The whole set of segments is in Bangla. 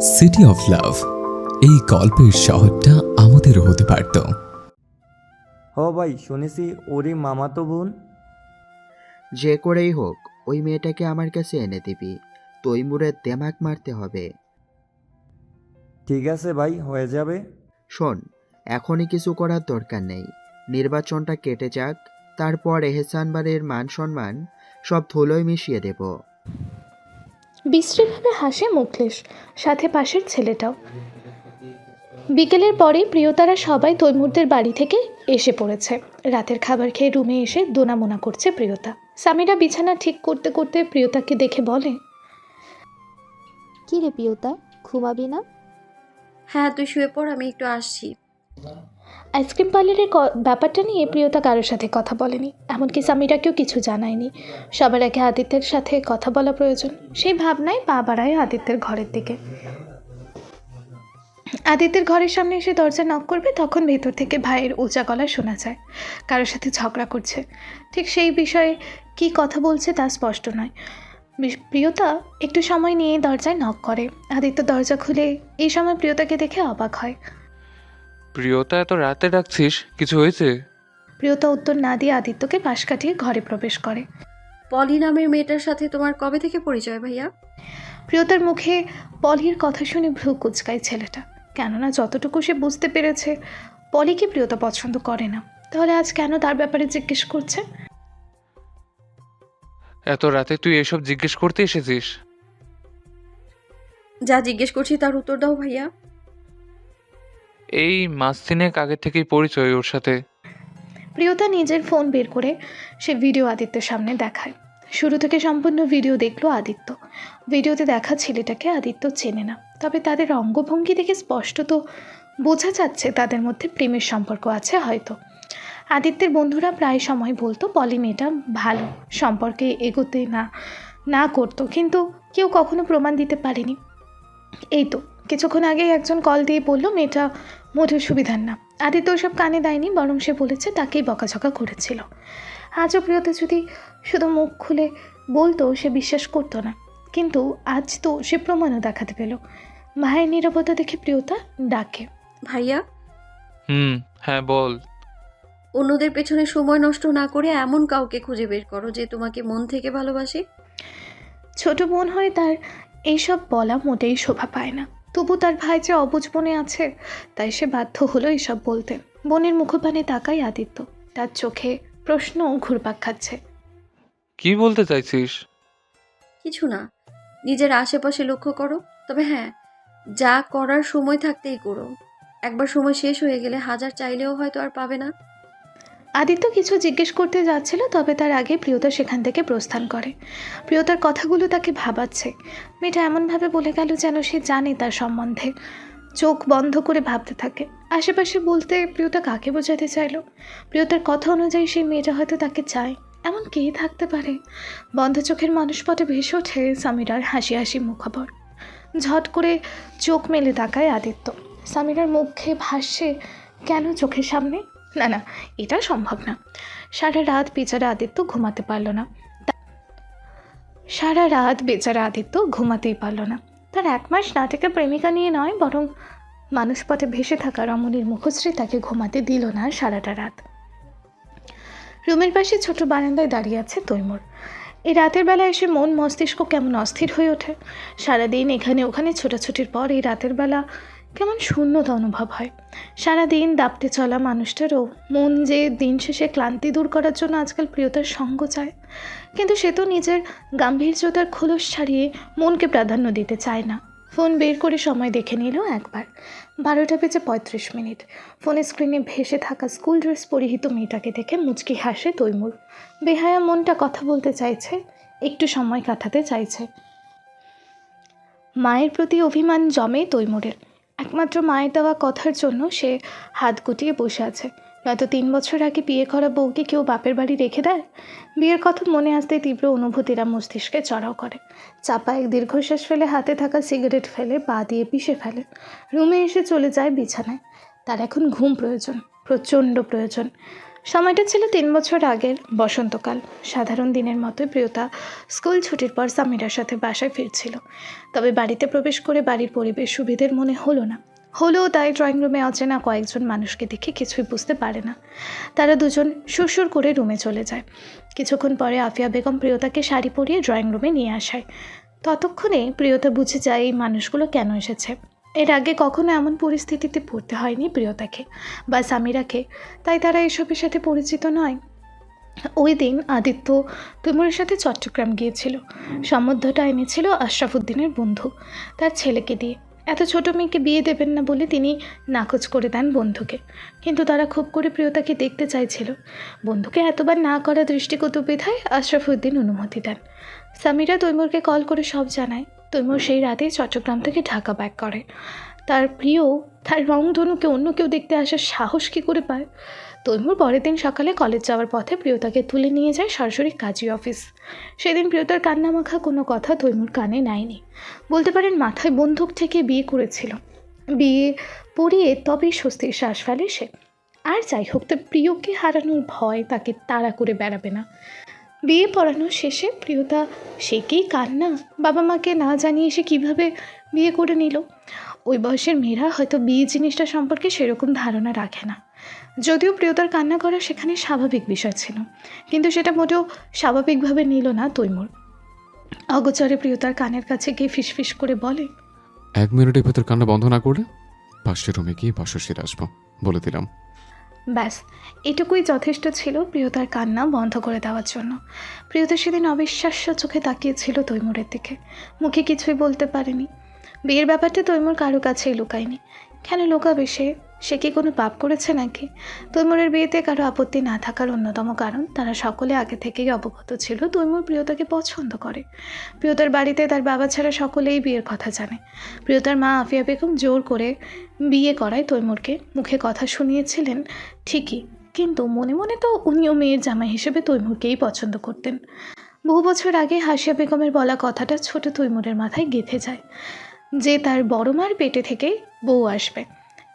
সিটি অফ লাভ, এই গল্পের শহরটা আমাদেরও হতে পারত। ভাই শুনেছি ওরই মামাতো বোন। যে করেই হোক ওই মেয়েটাকে আমার কাছে এনে দিবি। তৈমুরের দেমাক মারতে হবে। ঠিক আছে ভাই, হয়ে যাবে। শোন, এখনই কিছু করার দরকার নেই। নির্বাচনটা কেটে যাক, তারপর এহসান বাড়ির মান সম্মান সব ধুলোয় মিশিয়ে দেব। বিশ্রীভাবে হাসে মুখলেশ, সাথে পাশের ছেলেটাও। বিকেলের পরে প্রিয়তারা সবাই তৈমুরদের বাড়ি থেকে এসে পড়েছে। রাতের খাবার খেয়ে রুমে এসে দোনামোনা করছে প্রিয়তা। সামিরা বিছানা ঠিক করতে করতে প্রিয়তাকে দেখে বলে, কি রে প্রিয়তা, ঘুমাবি না? হ্যাঁ, তুই শুয়ে পড়, আমি একটু আসছি। আইসক্রিম পার্লারের ব্যাপারটা নিয়ে প্রিয়তা কারোর সাথে কথা বলেনি, এমনকি সামিরাকেও কিছু জানায়নি। সবার আগে আদিত্যের সাথে কথা বলা প্রয়োজন, সেই ভাবনায় পা বাড়ায় আদিত্যের ঘরের দিকে। আদিত্যের ঘরের সামনে এসে দরজা নক করবে, তখন ভেতর থেকে ভাইয়ের উঁচা গলা শোনা যায়। কারোর সাথে ঝগড়া করছে, ঠিক সেই বিষয়ে কি কথা বলছে তা স্পষ্ট নয়। প্রিয়তা একটু সময় নিয়ে দরজায় নক করে। আদিত্য দরজা খুলে এই সময় প্রিয়তাকে দেখে অবাক হয়। প্রিয়তা, এত রাতে ডাকছিস, কিছু হয়েছে? প্রিয়তা উত্তর না দিয়ে আদিত্যকে পাশ কাটিয়ে ঘরে প্রবেশ করে। পলি নামের মেয়েটার সাথে তোমার কবে থেকে পরিচয় ভাইয়া? প্রিয়তার মুখে পলির কথা শুনে ভ্রু কুচকায় ছেলেটা, কেননা যতটুকু সে বুঝতে পেরেছে পলিকে প্রিয়তা পছন্দ করে না। তাহলে আজ কেন তার ব্যাপারে জিজ্ঞেস করছে? এত রাতে তুই এসব জিজ্ঞেস করতে এসেছিস? যা জিজ্ঞেস করছি তার উত্তর দাও ভাইয়া। এই মাস তিনেক আগে থেকেই পরিচয় ওর সাথে। প্রিয়তা নিজের ফোন বের করে সে ভিডিও আদিত্যের সামনে দেখায়। শুরু থেকে সম্পূর্ণ ভিডিও দেখলো আদিত্য। ভিডিওতে দেখা ছেলেটাকে আদিত্য চেনে না, তবে তাদের অঙ্গভঙ্গি দেখে স্পষ্টত বোঝা যাচ্ছে তাদের মধ্যে প্রেমের সম্পর্ক আছে হয়তো। আদিত্যের বন্ধুরা প্রায় সময় বলতো পলি মেয়েটা ভালো, সম্পর্কে এগোতে না করতো, কিন্তু কেউ কখনো প্রমাণ দিতে পারেনি। এই তো কিছুক্ষণ আগে একজন কল দিয়ে বললো মেয়েটা মোটেও সুবিধার না। আদিত্য ওসব কানে দেয়নি, বরং সে বলেছে তাকেই বকাঝকা করেছিল। আজও প্রিয়তা যদি শুধু মুখ খুলে বলতো সে বিশ্বাস করতো না, কিন্তু আজ তো সে প্রমাণও দেখাতে পেল। ভাইয়ের নীরবতা দেখে প্রিয়তা ডাকে, ভাইয়া। হ্যাঁ বল। অন্যদের পেছনে সময় নষ্ট না করে এমন কাউকে খুঁজে বের করো যে তোমাকে মন থেকে ভালোবাসে। ছোট বোন হয়ে তার এইসব বলা মোটেই শোভা পায় না, তবু তার ভাই যে অবুঝ বনে আছে তাই সে বাধ্য হলো এইসব বলতে। বোনের মুখপানে তাকায় আদিত্য, তার চোখে প্রশ্ন ঘুরপাক খাচ্ছে। কি বলতে চাইছিস? কিছু না, নিজের আশেপাশে লক্ষ্য করো। তবে হ্যাঁ, যা করার সময় থাকতেই করো। একবার সময় শেষ হয়ে গেলে হাজার চাইলেও হয়তো আর পাবে না। আদিত্য কিছু জিজ্ঞেস করতে যাচ্ছিল, তবে তার আগে প্রিয়তা সেখান থেকে প্রস্থান করে। প্রিয়তার কথাগুলো তাকে ভাবাচ্ছে। মেয়েটা এমনভাবে বলে গেল যেন সে জানে তার সম্বন্ধে। চোখ বন্ধ করে ভাবতে থাকে। আশেপাশে বলতে প্রিয়তা কাকে বোঝাতে চাইলো? প্রিয়তার কথা অনুযায়ী সেই মেয়েটা হয়তো তাকে চায়, এমন কে থাকতে পারে? বন্ধ চোখের মানুষপটে ভেসে ওঠে সামিরার হাসি হাসি মুখাবর। ঝট করে চোখ মেলে তাকায় আদিত্য। সামিরার মুখে ভাসছে কেন চোখের সামনে? না না, এটা সম্ভব না। সারা রাত বেচারা আদিত্য ঘুমাতে পারল না। ঘুমাতেই পারল না। তার 1 মাস না থেকে প্রেমিকা নিয়ে নয়, বরং মানুষপথে ভেসে থাকা রমণীর মুখশ্রী তাকে ঘুমাতে দিল না সারাটা রাত। রুমের পাশে ছোট বারান্দায় দাঁড়িয়ে আছে তৈমুর। এই রাতের বেলা এসে মন মস্তিষ্ক কেমন অস্থির হয়ে ওঠে। সারাদিন এখানে ওখানে ছোটাছুটির পর এই রাতের বেলা কেমন শূন্যতা অনুভব হয়। সারাদিন দাপটে চলা মানুষটারও মন যে দিন শেষে ক্লান্তি দূর করার জন্য আজকাল প্রিয়তার সঙ্গ চায়, কিন্তু সে তো নিজের গাম্ভীর্যতার খোলস ছাড়িয়ে মনকে প্রাধান্য দিতে চায় না। ফোন বের করে সময় দেখে নিল একবার। 12:35। ফোনের স্ক্রিনে ভেসে থাকা স্কুল ড্রেস পরিহিত মেয়েটাকে দেখে মুচকি হাসে তৈমুর। বেহায়া মনটা কথা বলতে চাইছে, একটু সময় কাটাতে চাইছে। মায়ের প্রতি অভিমান জমে তৈমুরের। একমাত্র মায়ের দেওয়া কথার জন্য সে হাত গুটিয়ে বসে আছে। নয়তো 3 বছর আগে বিয়ে করা বউকে কেউ বাপের বাড়ি রেখে দেয়? বিয়ের কথা মনে আসতে তীব্র অনুভূতিরা মস্তিষ্কে চড়াও করে। চাপা এক দীর্ঘশ্বাস ফেলে হাতে থাকা সিগারেট ফেলে পা দিয়ে পিষে ফেলে। রুমে এসে চলে যায় বিছানায়। তার এখন ঘুম প্রয়োজন, প্রচণ্ড প্রয়োজন। সময়টা ছিল 3 বছর আগের বসন্তকাল। সাধারণ দিনের মতোই প্রিয়তা স্কুল ছুটির পর সামিরার সাথে বাসায় ফিরছিল। তবে বাড়িতে প্রবেশ করে বাড়ির পরিবেশ সুবিধের মনে হলো না। হলেও তাই ড্রয়িং রুমে অচেনা কয়েকজন মানুষকে দেখে কিছুই বুঝতে পারে না। তারা দুজন সুরসুর করে রুমে চলে যায়। কিছুক্ষণ পরে আফিয়া বেগম প্রিয়তাকে শাড়ি পরিয়ে ড্রয়িং রুমে নিয়ে আসায়। ততক্ষণে প্রিয়তা বুঝে যায় এই মানুষগুলো কেন এসেছে। এর আগে কখনো এমন পরিস্থিতিতে পড়তে হয়নি প্রিয়তাকে বা সামিরাকে, তাই তারা এসবের সাথে পরিচিত নয়। ওই দিন আদিত্য তৈমুরের সাথে চট্টগ্রাম গিয়েছিল। সম্বন্ধটা এনেছিল আশরাফুদ্দিনের বন্ধু, তার ছেলেকে দিয়ে। এত ছোট মেয়েকে বিয়ে দেবেন না বলে তিনি নাকচ করে দেন বন্ধুকে। কিন্তু তারা খুব করে প্রিয়তাকে দেখতে চাইছিল। বন্ধুকে এতবার না করা দৃষ্টিগত বিধায় আশরাফুদ্দিন অনুমতি দেন। সামিরা তৈমুরকে কল করে সব জানায়। তৈমুর সেই রাতেই চট্টগ্রাম থেকে ঢাকা ব্যাক করে। তার প্রিয় তার রংধনুকে অন্য কেউ দেখতে আসার সাহস কী করে পায়? তৈমুর পরের দিন সকালে কলেজ যাওয়ার পথে প্রিয়তাকে তুলে নিয়ে যায় সরাসরি কাজী অফিস। সেদিন প্রিয়তার কান্নামাখা কোনো কথা তৈমুর কানে নেয়নি। বলতে পারেন মাথায় বন্দুক থেকে বিয়ে করেছিল। বিয়ে পড়িয়ে তবেই স্বস্তির শ্বাস ফেলে সে। আর যাই হোক, তার প্রিয়কে হারানোর ভয় তাকে তাড়া করে বেড়াবে না। বিয়ে পড়ানো শেষে প্রিয়তা সে কি কান্না! বাবা মাকে না জানিয়ে সে কীভাবে বিয়ে করে নিল? ওই বয়সের মেয়েরা হয়তো বিয়ে জিনিসটা সম্পর্কে সেরকম ধারণা রাখে না। যদিও প্রিয়তার কান্না করা সেখানে স্বাভাবিক বিষয় ছিল, কিন্তু সেটা মোটেও স্বাভাবিকভাবে নিল না তৈমুর। অগোচরে প্রিয়তার কানের কাছে গিয়ে ফিসফিস করে বলে, 1 মিনিটের ভেতর কান্না বন্ধ না করলে পাশের রুমে গিয়ে বাসর সেরে আসবো, বলে দিলাম। ব্যাস, এটুকুই যথেষ্ট ছিল প্রিয়তার কান্না বন্ধ করে দেওয়ার জন্য। প্রিয়তা সেদিন অবিশ্বাস্য চোখে তাকিয়েছিল তৈমুরের দিকে। মুখে কিছুই বলতে পারেনি। বিয়ের ব্যাপারটা তৈমুর কারো কাছেই লুকায়নি। কেন লুকাবে সে? সে কি কোনো পাপ করেছে নাকি? তৈমুরের বিয়েতে কারো আপত্তি না থাকার অন্যতম কারণ তারা সকলে আগে থেকেই অবগত ছিল তৈমুর প্রিয়তাকে পছন্দ করে। প্রিয়তার বাড়িতে তার বাবা ছাড়া সকলেই বিয়ের কথা জানে। প্রিয়তার মা আফিয়া বেগম জোর করে বিয়ে করায় তৈমুরকে। মুখে কথা শুনিয়েছিলেন ঠিকই, কিন্তু মনে মনে তো উনিও মেয়ের জামাই হিসেবে তৈমুরকেই পছন্দ করতেন। বহু বছর আগে হাসিয়া বেগমের বলা কথাটা ছোট তৈমুরের মাথায় গেঁথে যায় যে তার বড় মার পেটে থেকে বউ আসবে।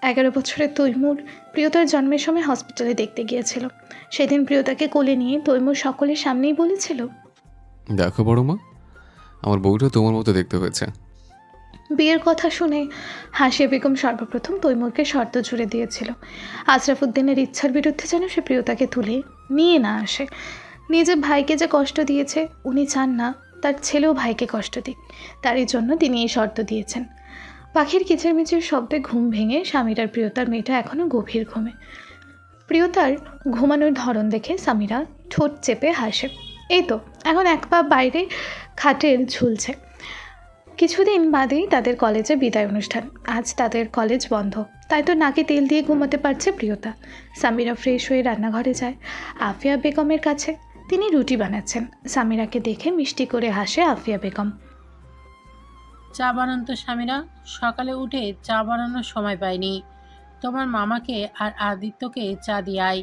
11 বছরের তৈমুর প্রিয়তার জন্মের সময় হসপিটালে দেখতে গিয়েছিল। সেদিন প্রিয়তাকে কোলে নিয়ে তৈমুর সকলের সামনেই বলেছিল, দেখো বড় মা, আমার বউটা তোমার মতো দেখতে হয়েছে। বিয়ের কথা শুনে হাসিয়া বেগম সর্বপ্রথম তৈমুরকে শর্ত জুড়ে দিয়েছিল। আশরাফুদ্দিনের ইচ্ছার বিরুদ্ধে যেন সে প্রিয়তাকে তুলে নিয়ে না আসে। নিজের ভাইকে যে কষ্ট দিয়েছে, উনি চান না তার ছেলেও ভাইকে কষ্ট দিক। তারই জন্য তিনি এই শর্ত দিয়েছেন। পাখির কিচিরমিচির শব্দে ঘুম ভেঙে সামিরার প্রিয়তার মেয়েটা এখনও গভীর ঘুমে। প্রিয়তার ঘুমানোর ধরন দেখে সামিরা ঠোঁট চেপে হাসে। এই তো এখন এক পা বাইরে খাটের ঝুলছে। কিছুদিন বাদেই তাদের কলেজে বিদায় অনুষ্ঠান। আজ তাদের কলেজ বন্ধ, তাই তো নাকে তেল দিয়ে ঘুমাতে পারছে প্রিয়তা। সামিরা ফ্রেশ হয়ে রান্নাঘরে যায় আফিয়া বেগমের কাছে। তিনি রুটি বানাচ্ছেন। সামিরাকে দেখে মিষ্টি করে হাসে আফিয়া বেগম। চা বানান তো স্বামীরা, সকালে উঠে চা বানানোর সময় পাইনি। তোমার মামাকে আর আদিত্যকে চা দিয়ে আয়,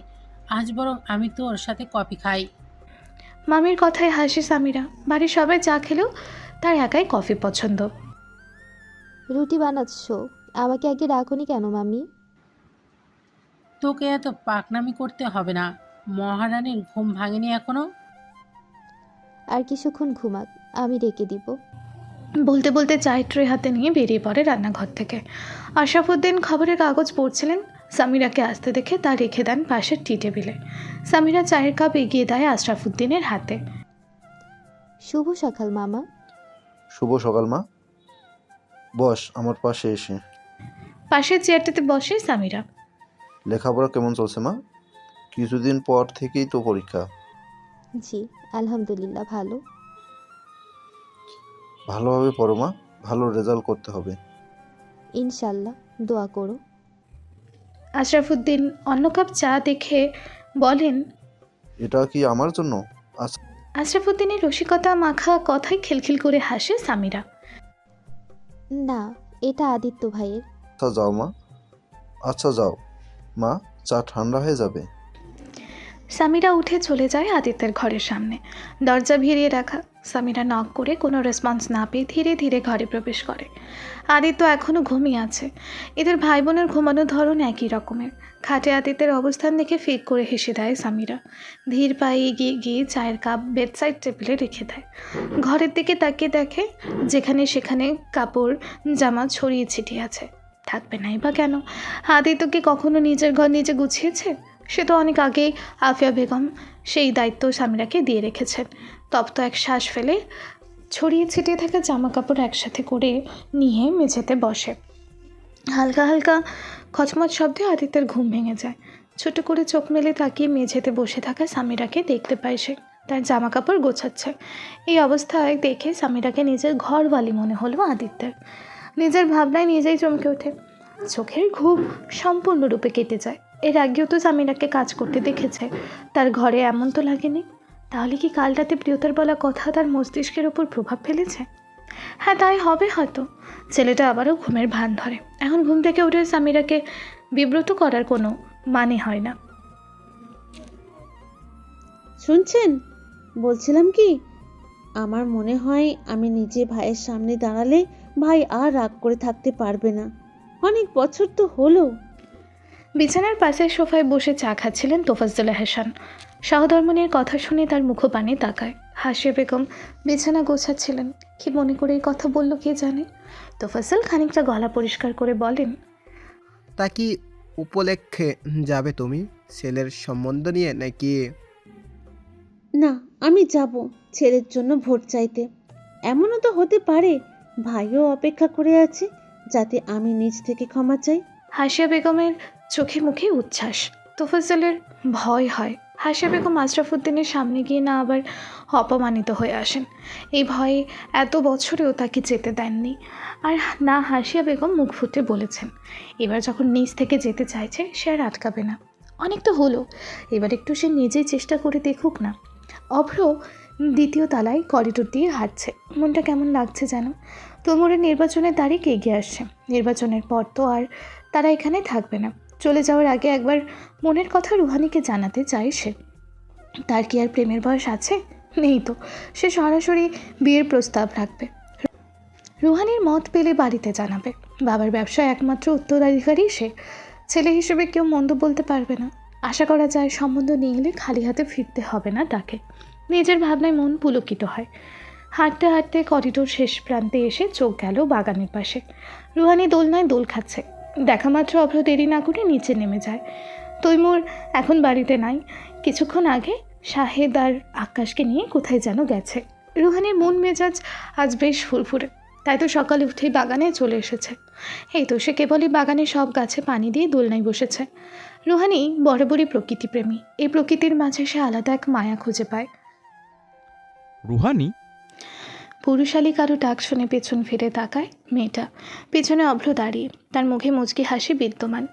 আজ বরং আমি তোর সাথে কফি খাই। মামির কথায় হাসি সামিরা। বাড়ির সবাই চা খেলেও তার একাই কফি পছন্দ। রুটি বানাচ্ছ, আমাকে আগে ডাকোনি কেন মামি? তোকে এত পাকনামি করতে হবে না, মহারানীর ঘুম ভাঙেনি এখনো। আর কিছুক্ষণ ঘুমাক, আমি ডেকে দিব। বলতে বলতে চায়ের ট্রে হাতে নিয়ে বেরিয়ে পড়ে রান্নাঘর থেকে। আশরাফুদ্দিন খবরের কাগজ পড়ছিলেন। সামিরাকে আসতে দেখে তা রেখে দেন পাশের টি টেবিলে। সামিরা চায়ের কাপ এগিয়ে দেয় আশরাফুদ্দিনের হাতে। শুভ সকাল মামা। শুভ সকাল মা, বস আমার পাশে এসে। পাশের চেয়ারটাতে বসে সামিরা। লেখাপড়া কেমন চলছে মা? কিছুদিন পর থেকেই তো পরীক্ষা। জি আলহামদুলিল্লাহ ভালো। ভালোভাবে পড়ো মা, ভালো রেজাল্ট করতে হবে। ইনশাল্লাহ, দোয়া করো। আশরাফুদ্দিন অন্য কাপ চা দেখে বলেন, এটা কি আমার জন্য? আচ্ছা আশরাফুদ্দিনের রসিকতা মাখা কথায় খিলখিল করে হাসে সামিরা। না, এটা আদিত্য ভাইয়ের। যাও মা, আচ্ছা যাও মা, চা ঠান্ডা হয়ে যাবে। সামিরা উঠে চলে যায় আদিত্যের ঘরের সামনে। দরজা ভিড়িয়ে রাখা। সামিরা নক করে কোনো রেসপন্স না পেয়ে ধীরে ধীরে ঘরে প্রবেশ করে। আদিত্য এখনও ঘুমিয়ে আছে। এদের ভাই বোনের ঘুমানোর ধরন একই রকমের। খাটে আদিত্যের অবস্থান দেখে ফিক করে হেসে দেয় সামিরা। ধীর পায়ে এগিয়ে গিয়ে চায়ের কাপ বেডসাইড টেবিলে রেখে দেয়। ঘরের দিকে তাকিয়ে দেখে যেখানে সেখানে কাপড় জামা ছড়িয়ে ছিটিয়ে আছে। থাকবে নাই বা কেন? আদিত্য কি কখনো নিজের ঘর নিজে গুছিয়েছে? সে তো অনেক আগেই আফিয়া বেগম সেই দায়িত্ব সামিরাকে দিয়ে রেখেছেন। তপ্ত এক শ্বাস ফেলে ছড়িয়ে ছিটিয়ে থাকা জামা কাপড় একসাথে করে নিয়ে মেঝেতে বসে। হালকা হালকা খচমচ শব্দে আদিত্যের ঘুম ভেঙে যায়। ছোট করে চোখ মেলে তাকিয়ে মেঝেতে বসে থাকা সামিরাকে দেখতে পায় সে। তার জামা কাপড় গোছাচ্ছে। এই অবস্থায় দেখে সামিরাকে নিজের ঘরওয়ালি মনে হলো আদিত্যের। নিজের ভাবনায় নিজেই চমকে ওঠে। চোখের ঘুম সম্পূর্ণরূপে কেটে যায়। এর আগেও তো সামিরাকে কাজ করতে দেখেছে, তার ঘরে এমন তো লাগেনি। তাহলে কি কাল রাতে প্রিয়তার বলা কথা তার মস্তিষ্কের ওপর প্রভাব ফেলেছে? হ্যাঁ, তাই হবে হয়তো। ছেলেটা আবারও ঘুমের ভান ধরে। এখন ঘুম থেকে উঠে সামিরাকে বিব্রত করার কোনো মানে হয় না। শুনছেন, বলছিলাম কি, আমার মনে হয় আমি নিজে ভাইয়ের সামনে দাঁড়ালে ভাই আর রাগ করে থাকতে পারবে না। অনেক বছর তো হলো। বিছানার পাশের সোফায় বসে চা খাচ্ছিলেন তোফাজ্জল আহসান। সহধর্মিনীর কথা শুনে তার মুখপানে তাকায়। হাসিয়া বেগম বিছানা গোছাচ্ছিলেন। কি মনে করে এই কথা বলল কে জানে। তোফাজ্জল খানিকটা গলা পরিষ্কার করে বলেন, তা কি উপলক্ষে যাবে তুমি ছেলের সম্বন্ধ নিয়ে নাকি? না, আমি যাব ছেলের জন্য ভোট চাইতে। এমনও তো হতে পারে ভাইও অপেক্ষা করে আছে যাতে আমি নিজ থেকে ক্ষমা চাই। হাসিয়া বেগমের চোখে মুখে উচ্ছ্বাস। তোফাজ্জলের ভয় হয় হাসিয়া বেগম আশরাফুদ্দিনের সামনে গিয়ে না আবার অপমানিত হয়ে আসেন। এই ভয়ে এত বছরেও তাকে যেতে দেননি। আর না হাসিয়া বেগম মুখ ফুটে বলেছেন, এবার যখন নিজ থেকে যেতে চাইছে সে আর আটকাবে না। অনেক তো হলো, এবার একটু সে নিজেই চেষ্টা করে দেখুক না। অভ্র দ্বিতীয় তলায় করিডোর দিয়ে হাঁটছে। মনটা কেমন লাগছে যেন। তমুরের নির্বাচনের তারিখ এগিয়ে আসছে। নির্বাচনের পর তো আর তারা এখানে থাকবে না। চলে যাওয়ার আগে একবার মনের কথা রুহানিকে জানাতে চায় সে। তার কি আর প্রেমের বয়স আছে? নেই তো। সে সরাসরি বিয়ের প্রস্তাব রাখবে। রুহানির মত পেলে বাড়িতে জানাবে। বাবার ব্যবসায় একমাত্র উত্তরাধিকারী সে। ছেলে হিসেবে কেউ মন্দ বলতে পারবে না। আশা করা যায় সম্বন্ধ নিয়ে এলে খালি হাতে ফিরতে হবে না তাকে। নিজের ভাবনায় মন পুলকিত হয়। হাঁটতে হাঁটতে করিডোর শেষ প্রান্তে এসে চোখ গেল বাগানের পাশে। রুহানি দোলনায় দোল খাচ্ছে। দেখা মাত্র অভ্র দেরি না করে নিচে নেমে যায়। তৈমুর এখন বাড়িতে নাই। কিছুক্ষণ আগে শাহেদ আর আকাশকে নিয়ে কোথায় যেন গেছে। রুহানির মন মেজাজ আজ বেশ ফুরফুরে। তাই তো সকালে উঠেই বাগানে চলে এসেছে। এই তো সে কেবলই বাগানে সব গাছে পানি দিয়ে দোলনায় বসেছে। রুহানি বরাবরই প্রকৃতিপ্রেমী। এই প্রকৃতির মাঝে সে আলাদা এক মায়া খুঁজে পায়। রুহানি? পুরুষালী কারো ডাক শুনে পেছন ফিরে তাকায় মেয়েটা। পেছনে অভ্র দাঁড়িয়ে, তার মুখে মুচকি হাসি বিদ্যমান।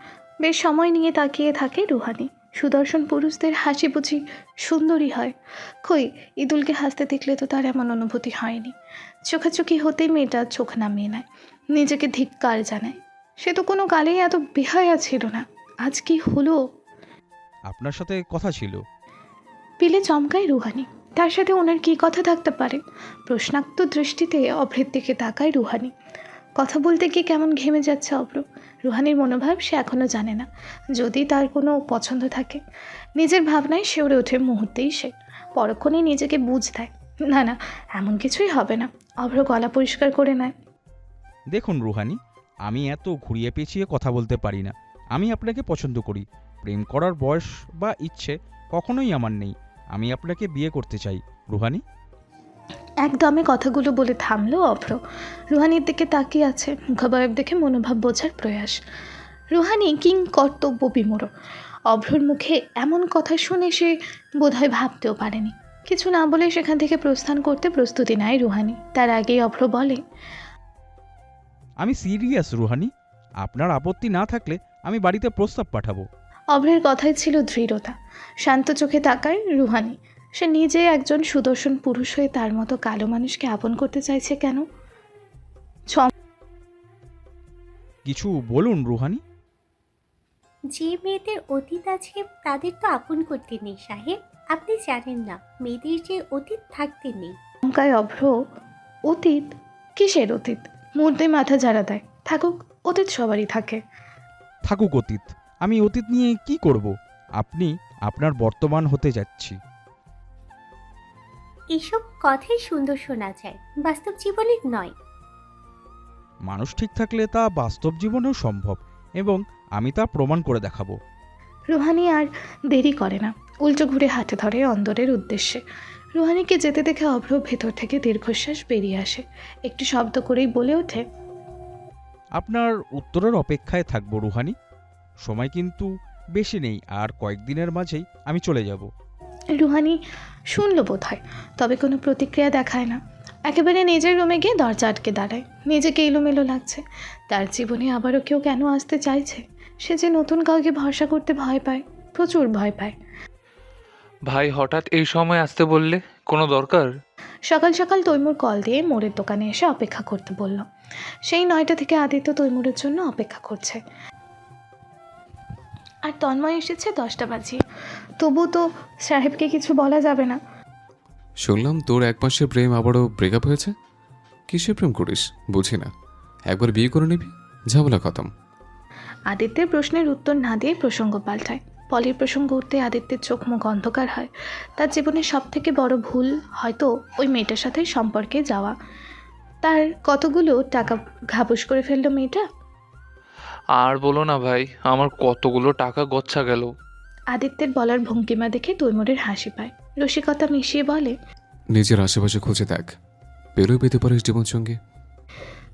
বেশ সময় নিয়ে তাকিয়ে থাকে রুহানি। সুদর্শন পুরুষদের হাসি বুঝি সুন্দরী হয়? কই, ইদুলকে হাসতে দেখলে তো তার এমন অনুভূতি হয়নি। চোখাচোখি হতেই মেয়েটা চোখ নামিয়ে নেয়, নিজেকে ধিক্কার জানায়। সে তো কোনো কালেই এত বেহায়া ছিল না। আজ কি হলো? আপনার সাথে কথা ছিল। পিলে চমকায় রুহানি। তার সাথে ওনার কী কথা থাকতে পারে? প্রশ্নাক্ত দৃষ্টিতে অভ্রের দিকে তাকায় রুহানি। কথা বলতে গিয়ে কেমন ঘেমে যাচ্ছে অভ্র। রুহানির মনোভাব সে এখনও জানে না। যদি তার কোনো পছন্দ থাকে, নিজের ভাবনায় শিউরে ওঠে মুহূর্তেই সে। পরক্ষণেই নিজেকে বুঝ দেয়, না না, এমন কিছুই হবে না। অভ্র গলা পরিষ্কার করে নেয়। দেখুন রুহানি, আমি এত ঘুরিয়ে পেঁচিয়ে কথা বলতে পারি না। আমি আপনাকে পছন্দ করি। প্রেম করার বয়স বা ইচ্ছে কখনোই আমার নেই। আমি আপনাকে বিয়ে করতে চাই রুহানি। একদমে কথাগুলো বলে থামলো অভ্র। রুহানির দিকে তাকিয়ে আছে, মুখাবয়ব দেখে মনোভাব বোঝার প্রয়াস। রুহানি কিং কর্তব্য বিমূঢ়। অভ্রর মুখে এমন কথা শুনে সে বোধহয় ভাবতেও পারেনি। কিছু না বলে সেখান থেকে প্রস্থান করতে প্রস্তুতি নেয় রুহানি। তার আগেই অভ্র বলে, আমি সিরিয়াস রুহানি। আপনার আপত্তি না থাকলে আমি বাড়িতে প্রস্তাব পাঠাবো। অভ্রের কথায় ছিল দৃঢ়তা। শান্ত চোখে তাকায় রুহানি। সে নিজে একজন সুদর্শন পুরুষ হয়ে তার মতো কালো মানুষকে আপন করতে চাইছে কেন? কিছু বলুন রুহানি। যে মেয়েদের অতীত আছে তাদের তো আপন করতে নেই সাহেব। আপনি জানেন না, মেয়েদের যে অতীত থাকতে নেই চমকায় অভ্র। অতীত? কিসের অতীত? মুহূর্তে মাথা ঝাড়া দেয়। থাকুক, অতীত সবারই থাকে। থাকুক অতীত, আমি অতীত নিয়ে কি করব? আপনি আপনার বর্তমান হতে যাচ্ছি। এসব কথাই সুন্দর শোনা যায়, বাস্তব জীবনে নয়। মানুষ ঠিক থাকলে তা বাস্তব জীবনেও সম্ভব, এবং আমি তা প্রমাণ করে দেখাবো। রুহানি আর দেরি করে না, উল্টো ঘুরে হাঁটে ধরে অন্দরের উদ্দেশ্যে। রুহানিকে যেতে দেখে অভ্র ভেতর থেকে দীর্ঘশ্বাস বেরিয়ে আসে। একটু শব্দ করেই বলে ওঠে, আপনার উত্তরের অপেক্ষায় থাকবো রুহানি। সময় কিন্তু বেশি নেই, আর কয়েকদিনের মাঝেই আমি চলে যাব। রুহানি শুনল বোধ হয়, তবে কোনো প্রতিক্রিয়া দেখায় না। একেবারে নিজের রুমে গিয়ে দরজা আটকে দাঁড়ায়। নিজেকে এলোমেলো লাগছে। তার জীবনে আবারও কেউ কেন আসতে চাইছে? সে যে নতুন কাউকে ভরসা করতে ভয় পায়, প্রচুর ভয় পায়। ভাই হঠাৎ এই সময় আসতে বললে, কোনো দরকার? সকাল সকাল তৈমুর কল দিয়ে মোড়ের দোকানে এসে অপেক্ষা করতে বলল। সেই 9টা থেকে আদিত্য তৈমুরের জন্য অপেক্ষা করছে, আর তন্ময় এসেছে 10টা বাজিয়ে। তবু তো সাহেবকে কিছু বলা যাবে না। শুনলাম তোর 1 মাসের প্রেম আবারও ব্রেকআপ হয়েছে। কিসে প্রেম করিস বুঝি না। একবার বিয়ে করে নিবি, ঝামেলা খতম। আদিত্যের প্রশ্নের উত্তর না দিয়ে প্রসঙ্গ পাল্টায়। পলির প্রসঙ্গ উঠতে আদিত্যের চোখ মুখ অন্ধকার হয়। তার জীবনের সব থেকে বড় ভুল হয়তো ওই মেয়েটার সাথে সম্পর্কে যাওয়া। তার কতগুলো টাকা ঘাবুস করে ফেললো মেয়েটা। আর বলো না ভাই, আমার কতগুলো টাকা গচ্ছা গেল। আদিত্যের বলার ভঙ্গিমা দেখে তৈমুরের হাসি পায়। রসিকতা মিশিয়ে বলে, নিজের আশেপাশে খুঁজে দেখ, পেলেও পেতে পারিস জীবনসঙ্গী।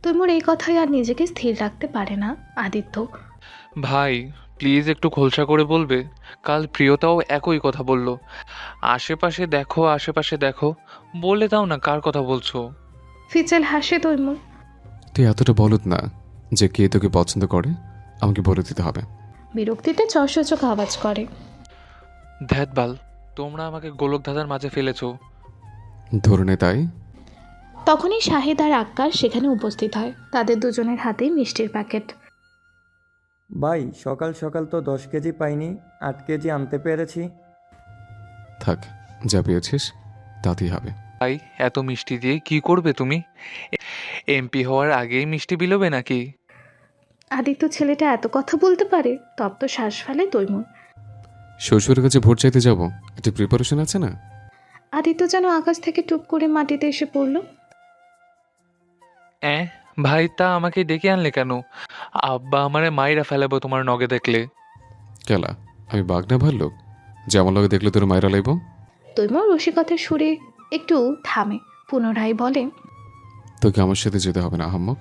তৈমুর এই কথায় আর নিজেকে স্থির রাখতে পারে না। আদিত্য, ভাই প্লিজ একটু খোলসা করে বলবে। কাল প্রিয়তাও একই কথা বলল, আশেপাশে দেখো আশেপাশে দেখো। বলে দাও না কার কথা বলছো। ফিচেল হাসে তৈমুর। তুই এতটা বলদ না যে কে তোকে পছন্দ করে আমাকে বলে দিতে হবে। বিরক্তিতে চশচক আওয়াজ করে, ধ্যাত বাল, তোমরা আমাকে গোলক ধাঁধার মাঝে ফেলেছো। ধরে নে তাই। তখনই শাহিদ আর আক্কার সেখানে উপস্থিত হয়। তাদের দুজনের হাতেই মিষ্টির প্যাকেট। ভাই সকাল সকাল তো 10 কেজি পাইনি, 8 কেজি আনতে পেরেছি। থাক, যা পেয়েছিস তাতেই হবে। ভাই এত মিষ্টি দিয়ে কি করবে তুমি? এমপি হওয়ার আগেই মিষ্টি বিলোবে নাকি? আদিত্য ছেলেটা এত কথা বলতে পারে? তপ্ত শ্বাস ফেলে তৈমুর। শ্বশুরের কাছে ভোট চাইতে যাব, একটু প্রিপারেশন আছে না? আদিত্য যেন আকাশ থেকে টুপ করে মাটিতে এসে পড়ল। ভাই তা আমাকে ডেকে আনলে কেন? আব্বা আমারে মাইরা ফেলাবো তোমার নগে দেখলে। কেলা, আমি বাঘ না ভাল্লুক যে আমার লগে দেখলে তোর মায়েরা লাইব? তৈমুর রসিকতার সুরে একটু থামে, পুনরায় বলে, তোকে আমার সাথে যেতে হবে না আহাম্মক।